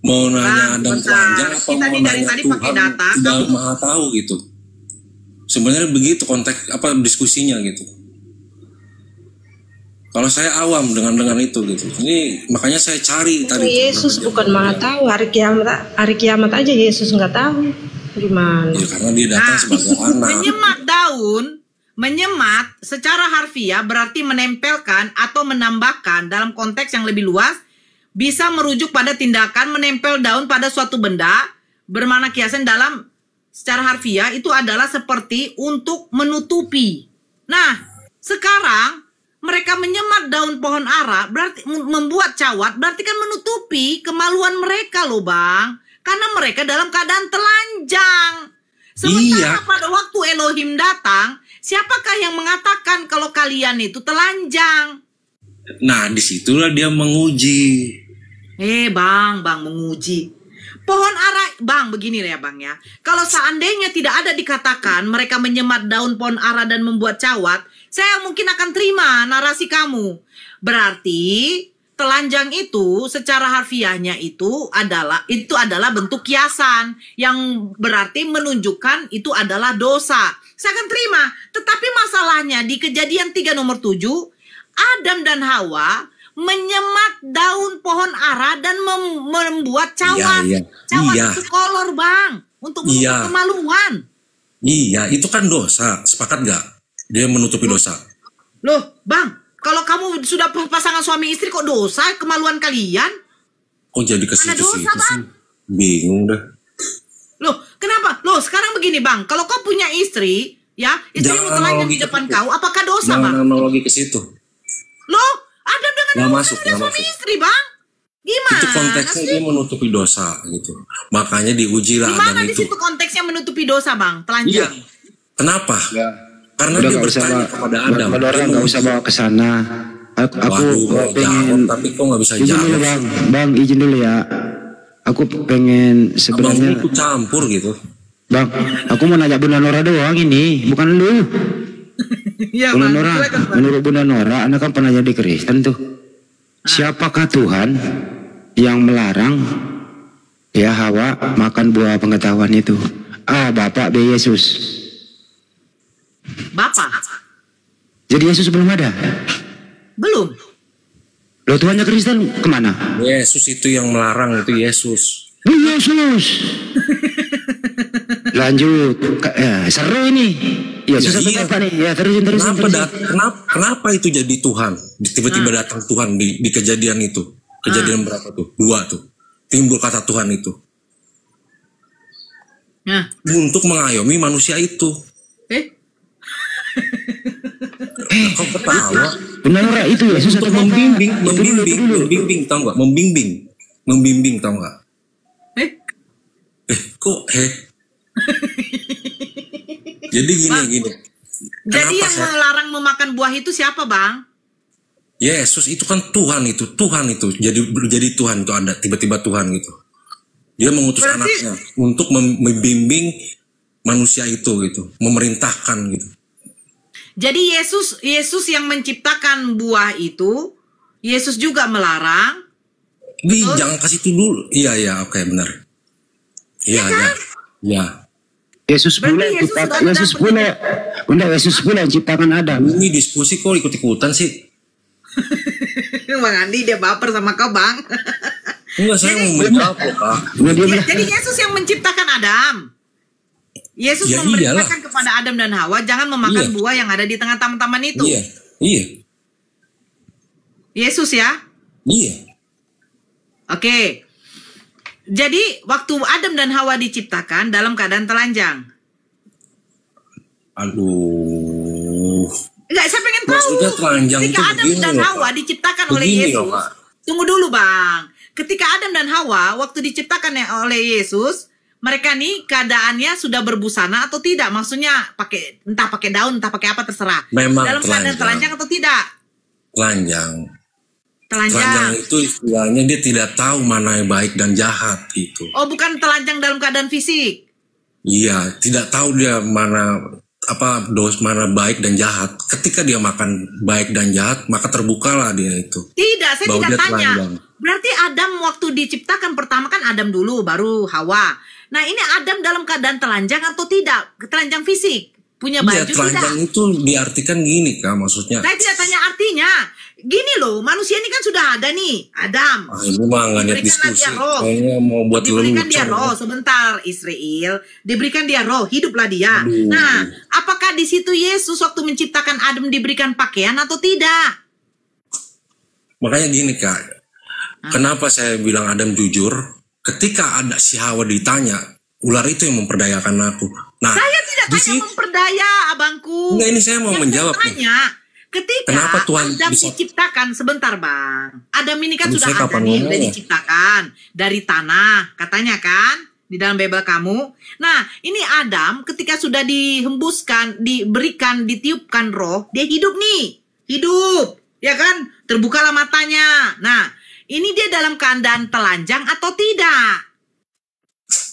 mau nanya Bang, Adam sebentar. telanjang apa Kita mau nih dari nanya tadi Tuhan pakai data. tidak Maha tahu gitu. Sebenarnya begitu konteks apa diskusinya gitu. Kalau saya awam dengan itu gitu. Ini makanya saya cari tadi. Yesus bukan Maha tahu, hari kiamat aja Yesus nggak tahu. Gimana? Ya, karena dia datang sebagai anak. Menyemat secara harfiah berarti menempelkan atau menambahkan. Dalam konteks yang lebih luas bisa merujuk pada tindakan menempel daun pada suatu benda, bermakna kiasan dalam secara harfiah itu adalah seperti untuk menutupi. Nah, sekarang mereka menyemat daun pohon ara berarti membuat cawat, berarti kan menutupi kemaluan mereka loh Bang, karena mereka dalam keadaan telanjang. Sementara pada waktu Elohim datang, siapakah yang mengatakan kalau kalian itu telanjang? Nah, disitulah dia menguji. Bang menguji. Pohon ara, Bang, begini ya Bang ya. Kalau seandainya tidak ada dikatakan mereka menyemat daun pohon ara dan membuat cawat, saya mungkin akan terima narasi kamu. Berarti telanjang itu secara harfiahnya itu adalah bentuk kiasan yang berarti menunjukkan itu adalah dosa. Saya akan terima. Tetapi masalahnya di Kejadian 3 nomor 7, Adam dan Hawa menyemat daun pohon ara dan membuat cawan. Cawan itu kolor, Bang, untuk menutup kemaluan. Iya, itu kan dosa. Sepakat gak? Dia menutupi dosa. Loh, Bang, kalau kamu sudah pasangan suami istri kok dosa kemaluan kalian? Kok jadi ke situ sih? Bingung dah. Loh, kenapa? Loh, sekarang begini, Bang. Kalau kau punya istri, ya, istri mau telanjang di depan kau, apakah dosa, Bang? Jangan analogi ke situ. Loh, Adam dengan Hawa masuk, kan suami istri, Bang. Gimana? Itu konteksnya dia menutupi dosa gitu. Makanya diuji lah Adam itu. Di itu. situ konteksnya menutupi dosa, Bang? Telanjang. Iya. Kenapa? Ya. Karena udah dia bertanya kepada Adam. Orang nggak usah bawa ke sana. Aku pengen. Tapi kok nggak bisa izin jawab. Dulu, bang, izin dulu ya. Aku pengen sebenarnya. Abang ikut campur gitu. Bang, aku mau nanya Bunda Nora doang ini, bukan lu. Ya, Bunda Nora, menurut Bunda Nora, Anda kan pernah jadi Kristen tuh. Siapakah Tuhan yang melarang ya Hawa makan buah pengetahuan itu? Bapak B. Yesus. Bapak. Jadi Yesus belum ada? Belum. Loh, Tuhannya Kristen kemana? Yesus itu yang melarang, itu Yesus. Yesus. Lanjut. Seru ini. Yesus apa nih? Ya, terusin. Kenapa itu jadi Tuhan? Tiba-tiba datang Tuhan di kejadian itu. Kejadian berapa tuh? 2 tuh. Timbul kata Tuhan itu. Untuk mengayomi manusia itu. Kau ketawa. Benar itu Yesus untuk membimbing, tahu nggak? Membimbing, tahu nggak? Kok Jadi gini. Jadi yang melarang memakan buah itu siapa, Bang? Yesus itu kan Tuhan itu. Jadi Tuhan itu ada tiba-tiba Tuhan gitu. Dia mengutus anaknya untuk membimbing manusia itu gitu, memerintahkan gitu. Jadi Yesus yang menciptakan buah itu, Yesus juga melarang. Jangan kasih itu dulu. Iya, oke, benar. Iya. Yesus pula yang ciptakan Adam. Ini diskusi kok ikut-ikutan sih. Bang Andi dia baper sama kau, Bang. Enggak, saya mau menjawab kok, Kak. Jadi Yesus yang menciptakan Adam. Yesus memerintahkan kepada Adam dan Hawa jangan memakan buah yang ada di tengah taman-taman itu. Iya. Yesus ya? Iya. Oke. Jadi waktu Adam dan Hawa diciptakan dalam keadaan telanjang. Aduh. Enggak, saya pengen tahu. Ketika Adam dan Hawa diciptakan oleh Yesus. Tunggu dulu, Bang. Ketika Adam dan Hawa waktu diciptakan oleh Yesus, mereka nih keadaannya sudah berbusana atau tidak? Maksudnya entah pakai daun, entah pakai apa terserah. Memang dalam keadaan telanjang atau tidak? Telanjang itu istilahnya dia tidak tahu mana yang baik dan jahat gitu. Oh, bukan telanjang dalam keadaan fisik? Iya, tidak tahu dia mana baik dan jahat. Ketika dia makan baik dan jahat, maka terbukalah dia itu. Tidak, saya tidak tanya. Berarti Adam waktu diciptakan pertama kan Adam dulu, baru Hawa. Nah, ini Adam dalam keadaan telanjang atau tidak? Telanjang fisik? Punya baju tidak? Telanjang itu diartikan gini, Kak, maksudnya. Saya tidak tanya artinya. Gini loh, manusia ini kan sudah ada nih, Adam. Ini mah nggak niat diskusi. Kayaknya mau buat diberikan dia roh, sebentar, Israel. Diberikan dia roh, hiduplah dia. Nah, apakah di situ Yesus waktu menciptakan Adam diberikan pakaian atau tidak? Makanya gini, Kak. Kenapa saya bilang Adam jujur? Ketika ada si Hawa ditanya, ular itu yang memperdayakan aku. Nah, saya tidak tanya memperdaya, abangku. Enggak, ini saya mau menjawab. Ketika Adam diciptakan, sebentar, Bang. Adam ini kan sudah ada nih, sudah diciptakan dari tanah, katanya kan di dalam Bible kamu. Nah, ini Adam ketika sudah dihembuskan, diberikan, ditiupkan roh, dia hidup nih, ya kan? Terbukalah matanya. Nah, ini dia dalam keadaan telanjang atau tidak?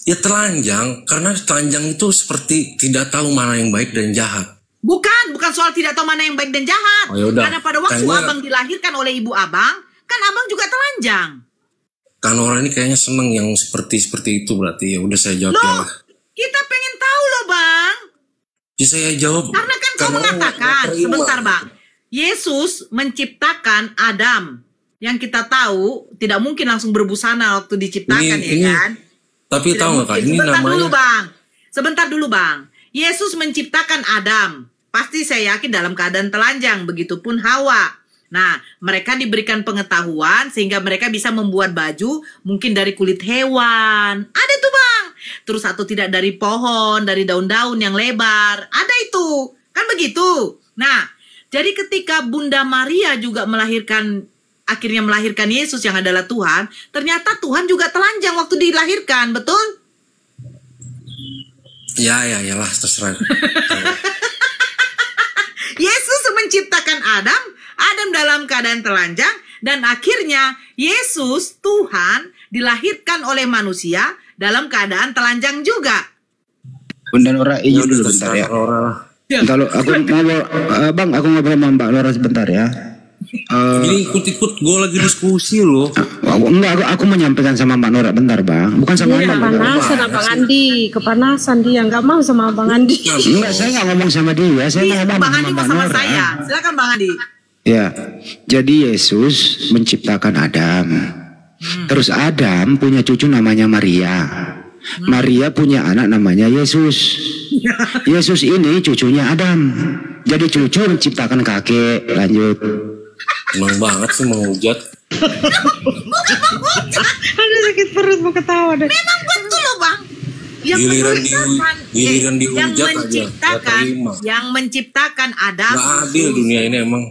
Ya telanjang, karena telanjang itu seperti tidak tahu mana yang baik dan jahat. Bukan soal tidak tahu mana yang baik dan jahat. Oh, yaudah. Karena pada waktu Kayaknya- abang dilahirkan oleh ibu abang, kan abang juga telanjang. Kan orang ini kayaknya seneng yang seperti itu berarti. Ya udah saya jawab Loh, ya. kita pengen tahu loh bang. Ya saya jawab. Karena kan kau mengatakan, sebentar bang, Yesus menciptakan Adam. Yang kita tahu tidak mungkin langsung berbusana waktu diciptakan, Ini- ya kan? Tapi Tidak tahu nggak kak, mungkin. ini namanya Sebentar dulu bang. Yesus menciptakan Adam. Pasti saya yakin dalam keadaan telanjang. Begitupun Hawa. Nah, mereka diberikan pengetahuan sehingga mereka bisa membuat baju mungkin dari kulit hewan. Ada tuh bang. Terus atau tidak dari pohon, dari daun-daun yang lebar. Ada itu. Kan begitu. Nah, jadi ketika Bunda Maria juga akhirnya melahirkan Yesus yang adalah Tuhan, ternyata Tuhan juga telanjang waktu dilahirkan, betul? Ya, lah terserah. Yesus menciptakan Adam dalam keadaan telanjang, dan akhirnya Yesus, Tuhan, dilahirkan oleh manusia dalam keadaan telanjang juga. Bunda Nora, izin dulu bentar ya. Kalau aku ngobrol, Bang, aku ngobrol sama Mbak Nora sebentar ya. Ini ikut-ikut gue lagi diskusi loh. Enggak, aku menyampaikan sama Mbak Nora bentar bang. Bukan sama Iya, Mbak. kepanasan Abang Andi, kepanasan dia nggak mau sama Abang Andi. Enggak, saya nggak ngomong sama dia. Saya Iya, ngomong Bang sama Andi Mbak mau sama Nora. saya. Silakan Bang Andi. Ya, jadi Yesus menciptakan Adam. Terus Adam punya cucu namanya Maria. Maria punya anak namanya Yesus. Yesus ini cucunya Adam. Jadi cucu menciptakan kakek. Lanjut. Emang banget sih menghujat. Aduh sakit perut mau ketawa deh. Memang betul loh Bang. Giliran dihujat aja. Yang menciptakan Adam. Gak adil dunia ini emang.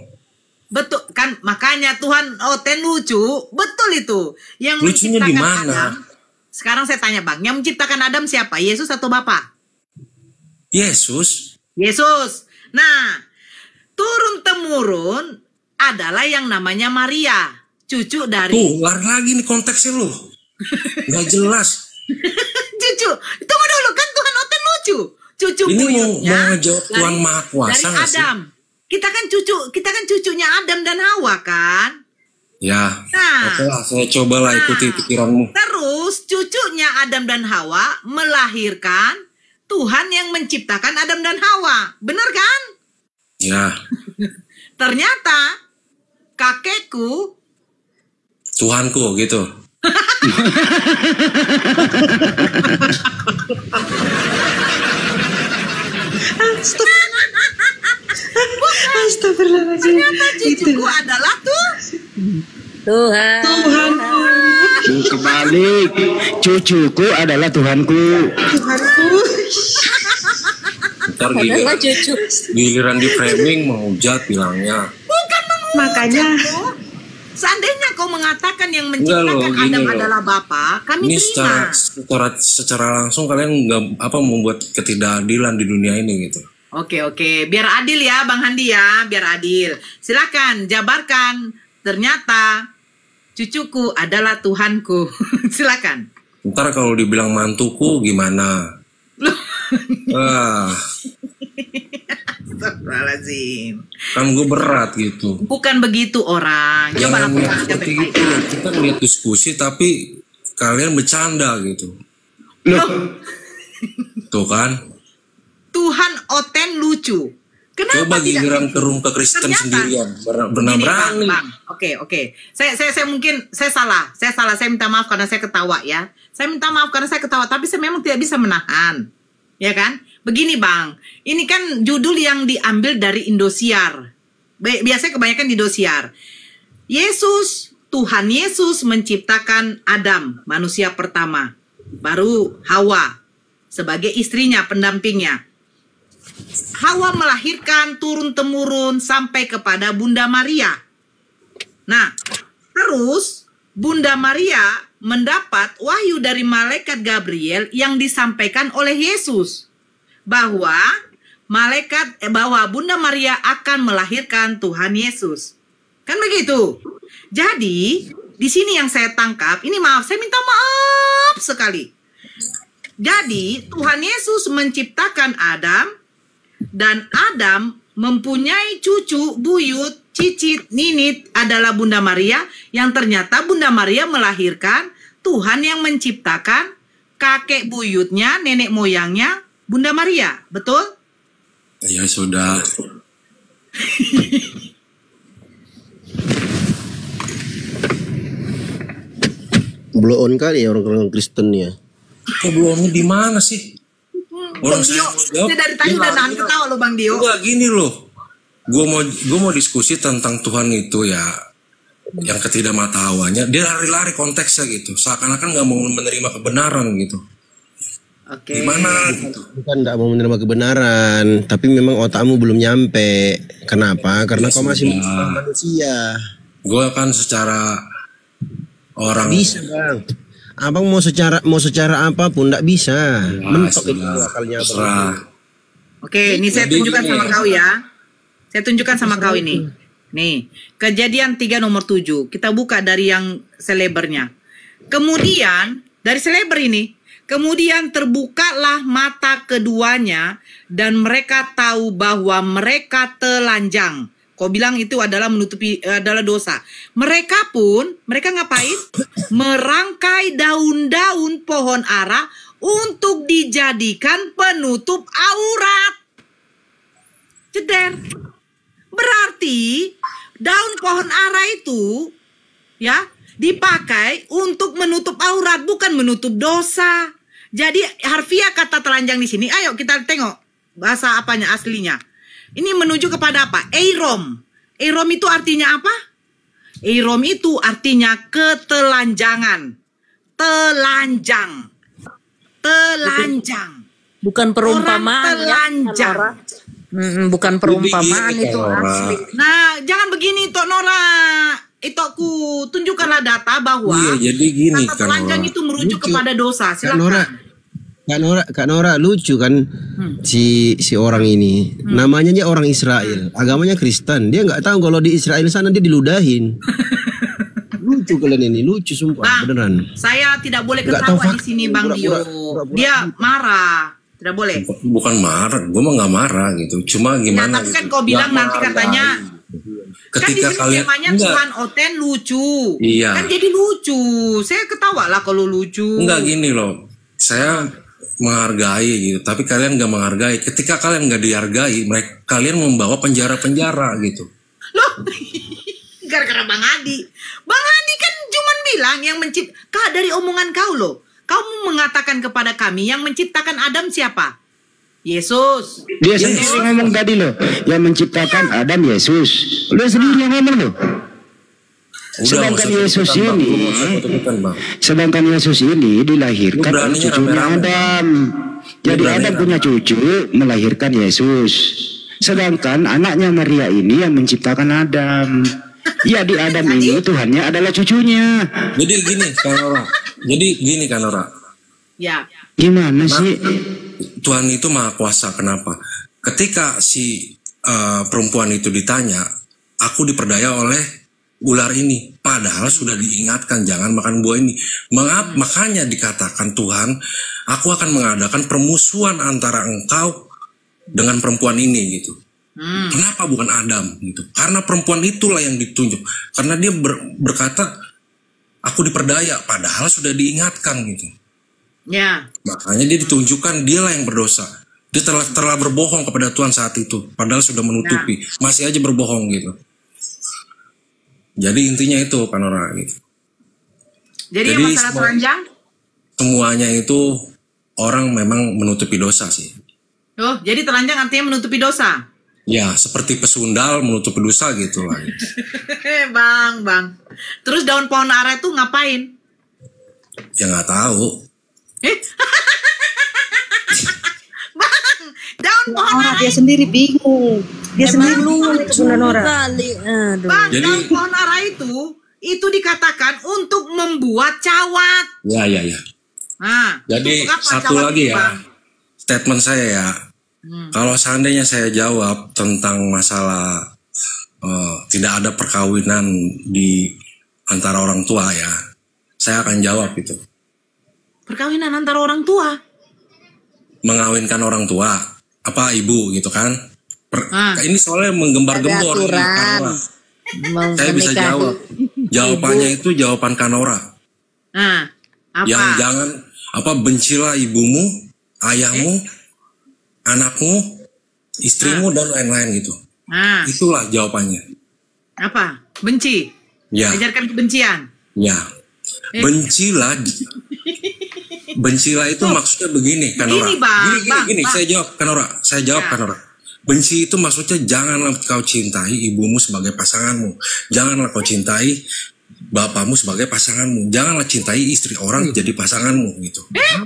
Betul kan, makanya Tuhan Oten lucu, betul itu. Yang Lucunya di menciptakan mana? Adam. Sekarang saya tanya Bang, yang menciptakan Adam siapa? Yesus atau Bapa? Yesus. Nah, turun temurun adalah yang namanya Maria, cucu dari. Tuh, lagi nih konteksnya lu. Gak jelas. Cucu, tunggu dulu kan Tuhan Oten lucu. Cucu Ini buyutnya mau ngejawab Tuhan Maha Kuasa dari nggak sih? Adam. Kita kan cucunya Adam dan Hawa kan? Ya, Nah. oke lah, saya cobalah ikuti pikiranmu. Terus cucunya Adam dan Hawa melahirkan Tuhan yang menciptakan Adam dan Hawa. Benar kan? Ya, Ternyata kakekku Tuhanku gitu. Astagfirullahaladzim. ternyata cucuku adalah Tuhan. Kebalik. Cucuku adalah Tuhanku. Ntar giliran di framing menghujat bilangnya. bukan Makanya seandainya kau mengatakan yang Enggak loh, menciptakan gini Adam loh. adalah Bapa, kami Ini terima. secara langsung kalian nggak membuat ketidakadilan di dunia ini gitu. Oke, biar adil ya Bang Handi ya, biar adil. Silakan jabarkan. Ternyata cucuku adalah Tuhanku. Silakan. Ntar kalau dibilang mantuku gimana? Astagfirullahaladzim. Kan gue berat gitu. Bukan begitu orang. Coba Jangan lakukan seperti itu. Kita ngeliat diskusi tapi kalian bercanda gitu. Tuh kan. Tuhan Oten lucu. Kenapa Coba tidak? giliran kerung ke Kristen Ternyata- sendirian. Benar Gini, berani. Bang. Oke. Saya mungkin saya salah. Saya minta maaf karena saya ketawa ya. Saya minta maaf karena saya ketawa, tapi saya memang tidak bisa menahan. Ya kan? Begini Bang, ini kan judul yang diambil dari Indosiar. Biasanya kebanyakan di Indosiar. Tuhan Yesus menciptakan Adam, manusia pertama. Baru Hawa sebagai istrinya, pendampingnya. Hawa melahirkan turun-temurun sampai kepada Bunda Maria. Nah, terus Bunda Maria mendapat wahyu dari malaikat Gabriel yang disampaikan oleh Yesus bahwa Bunda Maria akan melahirkan Tuhan Yesus. Kan begitu. Jadi, di sini yang saya tangkap, ini maaf, saya minta maaf sekali. Jadi, Tuhan Yesus menciptakan Adam Dan Adam mempunyai cucu, buyut, cicit, ninit adalah Bunda Maria, yang ternyata Bunda Maria melahirkan Tuhan yang menciptakan kakek buyutnya, nenek moyangnya Bunda Maria, betul? Ya sudah. Blow on kali ya orang-orang Kristen ya. Blow onnya di mana sih? Orang Dio, saya dari tadi udah nahan ketawa lo Bang Dio. Enggak gini loh. Gue mau diskusi tentang Tuhan itu ya, yang ketidakmatahuannya. Dia lari-lari konteksnya gitu. Seakan-akan nggak mau menerima kebenaran gitu. Oke. Gimana gitu? Bukan nggak mau menerima kebenaran, tapi memang otakmu belum nyampe. Kenapa? Karena kau masih manusia. Gue kan secara orang bisa bang. Abang mau secara apapun nggak bisa. Mentok itu akalnya. Oke, ini saya tunjukkan sama kau ya. Saya tunjukkan sama kau ini. Nih, Kejadian 3 nomor 7. Kita buka dari yang selebernya. Kemudian, dari seleber ini, kemudian terbukalah mata keduanya dan mereka tahu bahwa mereka telanjang. Kau bilang itu adalah menutupi adalah dosa. Mereka ngapain? Merangkai daun-daun pohon ara untuk dijadikan penutup aurat. Jeder. Berarti daun pohon ara itu ya dipakai untuk menutup aurat, bukan menutup dosa. Jadi harfiah kata telanjang di sini. Ayo kita tengok bahasa apanya aslinya. Ini menuju kepada apa? Eirom. Eirom itu artinya apa? Eirom itu artinya ketelanjangan. Telanjang. Telanjang. Bukan perumpamaan. Orang telanjang. Ya, bukan perumpamaan itu asli. Nah, jangan begini Tok Nora. Itu aku tunjukkanlah data bahwa iya, jadi gini, kata telanjang itu merujuk kepada dosa. Silakan. Kak Nora lucu kan si orang ini. Namanya dia orang Israel, agamanya Kristen. Dia nggak tahu kalau di Israel sana dia diludahin. Lucu kalian ini, lucu sumpah, beneran. Saya tidak boleh ketawa di sini Bang Dio. Dia marah. Tidak boleh. Bukan marah, gue mah nggak marah gitu. Cuma gimana? Nah, tapi kan kau bilang nanti katanya. Ketika kan di sini temanya Tuhan Oten lucu. Iya. Kan jadi lucu. Saya ketawa lah kalau lucu. Enggak gini loh. Saya menghargai gitu, tapi kalian nggak menghargai. Ketika kalian nggak dihargai, kalian membawa penjara-penjara gitu. Loh, gara-gara Bang Adi. Bang Adi kan cuman bilang yang menciptakan dari omongan kau loh. Kamu mengatakan kepada kami yang menciptakan Adam siapa? Yesus. Dia sendiri ngomong tadi loh, yang menciptakan Adam Yesus. Dia sendiri yang ngomong loh. Sedangkan Yesus ini dilahirkan oleh cucunya Adam. Jadi Adam punya cucu melahirkan Yesus. Sedangkan anaknya Maria ini yang menciptakan Adam. Ya di Adam ini Tuhannya adalah cucunya. Jadi gini kan Nora. Ya. Gimana sih? Tuhan itu maha kuasa. Kenapa? Ketika si perempuan itu ditanya, aku diperdaya oleh ular ini, padahal sudah diingatkan jangan makan buah ini. Makanya dikatakan Tuhan, aku akan mengadakan permusuhan antara engkau dengan perempuan ini gitu. Kenapa bukan Adam gitu? Karena perempuan itulah yang ditunjuk. Karena dia berkata, aku diperdaya, padahal sudah diingatkan gitu. Ya. Makanya dia ditunjukkan dialah yang berdosa. Dia telah berbohong kepada Tuhan saat itu, padahal sudah menutupi, masih aja berbohong gitu. Jadi intinya itu Panora gitu. Jadi yang masalah telanjang? Semuanya itu orang memang menutupi dosa sih. Oh, jadi telanjang artinya menutupi dosa? Ya, seperti pesundal menutupi dosa gitu lah. Bang. Terus daun pohon ara itu ngapain? Ya nggak tahu. Bang, daun pohon ara dia sendiri bingung. Dia sendiri bingung itu Bunda Nora. Bang, daun pohon ara itu dikatakan untuk membuat cawat. Ya. Nah, jadi satu lagi ya, Bang? Statement saya ya. Kalau seandainya saya jawab tentang masalah tidak ada perkawinan di antara orang tua ya, saya akan jawab itu. Perkawinan antara orang tua? Mengawinkan orang tua. apa ibu gitu kan. Ini soalnya menggembar-gembor. Saya bisa jawab. Jawabannya itu jawaban Kanora. Apa? Yang jangan bencilah ibumu, ayahmu, anakmu, istrimu dan lain-lain gitu. Itulah jawabannya. Apa? Benci. Ya. Ajarkan kebencian. Ya. Bencilah. Bencilah itu maksudnya begini, Kanora. Gini, saya jawab, Kanora. Saya jawab, Kanora. Benci itu maksudnya janganlah kau cintai ibumu sebagai pasanganmu. Janganlah kau cintai bapakmu sebagai pasanganmu. Janganlah cintai istri orang jadi pasanganmu gitu. Ya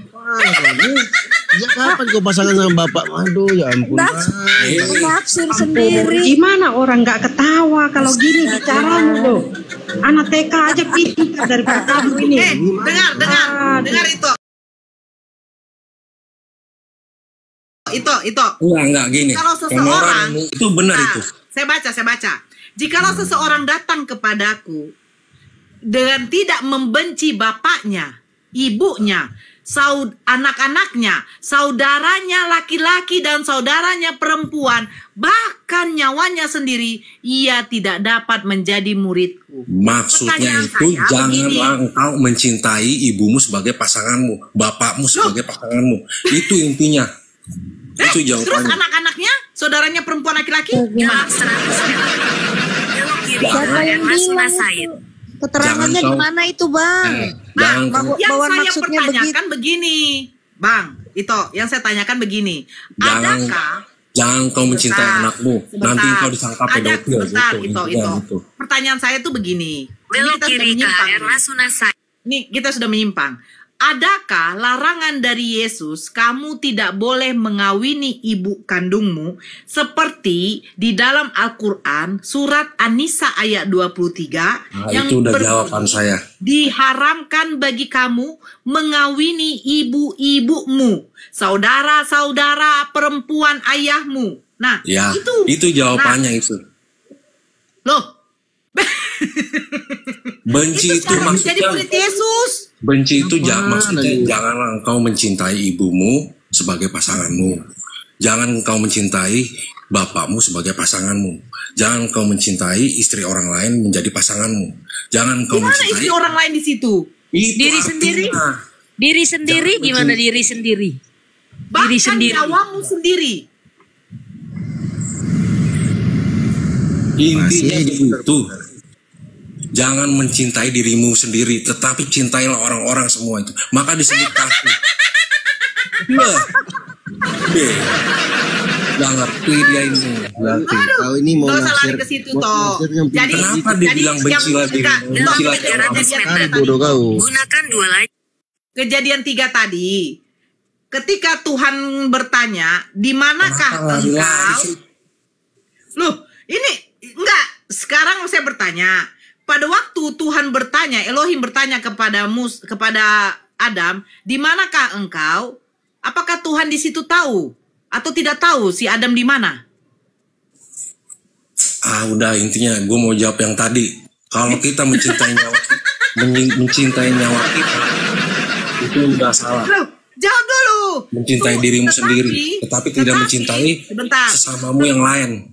kapan kau pasangan sama bapak? Aduh ya ampun. Nafsir sendiri. Gimana orang nggak ketawa kalau gini bicaramu loh. Anak TK aja pintar daripada kamu ini. Dengar itu. Itu. Enggak gini. Kalau seseorang itu benar itu. Saya baca. Jikalau seseorang datang kepadaku dengan tidak membenci bapaknya, ibunya, anak-anaknya, saudaranya laki-laki dan saudaranya perempuan, bahkan nyawanya sendiri, ia tidak dapat menjadi muridku. Maksudnya itu janganlah engkau mencintai ibumu sebagai pasanganmu, bapakmu sebagai pasanganmu. Itu intinya. Itu jawabannya. Terus anak-anaknya, saudaranya perempuan laki-laki, gimana? Siapa yang bilang itu? Keterangannya di mana itu, Bang? Yang saya pertanyakan begini, Bang. Yang saya tanyakan begini. Adakah jangan kau mencintai anakmu, nanti kau disangka pedofil. Itu. Pertanyaan saya tuh begini. Belok kiri ke arah Sunasai. Nih, kita sudah menyimpang. Adakah larangan dari Yesus kamu tidak boleh mengawini ibu kandungmu seperti di dalam Al-Quran surat An-Nisa ayat 23 yang itu udah jawaban saya. Diharamkan bagi kamu mengawini ibu-ibumu, saudara-saudara perempuan ayahmu. Nah, ya, itu jawabannya itu. Loh. Benci itu maksudnya jadi murid Yesus. Benci itu maksudnya janganlah engkau mencintai ibumu sebagai pasanganmu. Jangan engkau mencintai bapakmu sebagai pasanganmu. Jangan engkau mencintai istri orang lain menjadi pasanganmu. Jangan engkau mencintai istri orang lain di situ. Diri sendiri. Diri sendiri gimana diri sendiri? Bahkan nyawamu sendiri. Intinya itu. Jangan mencintai dirimu sendiri, tetapi cintailah orang-orang semua itu. Maka disebut kasih. Gak ngerti dia ini. Kau ini mau nafsir ke situ toh. Jadi kenapa dibilang bencilah dirimu? Bodoh kau. Gunakan dua lagi. Kejadian 3 tadi. Ketika Tuhan bertanya, di manakah engkau? Loh, ini enggak. Sekarang saya bertanya. Pada waktu Tuhan bertanya, Elohim bertanya kepada Adam, di manakah engkau? Apakah Tuhan di situ tahu atau tidak tahu si Adam di mana? Udah intinya gue mau jawab yang tadi. Kalau kita mencintai nyawa kita, itu udah salah. Loh, jawab dulu. Mencintai dirimu sendiri, tetapi tidak mencintai sesamamu yang lain.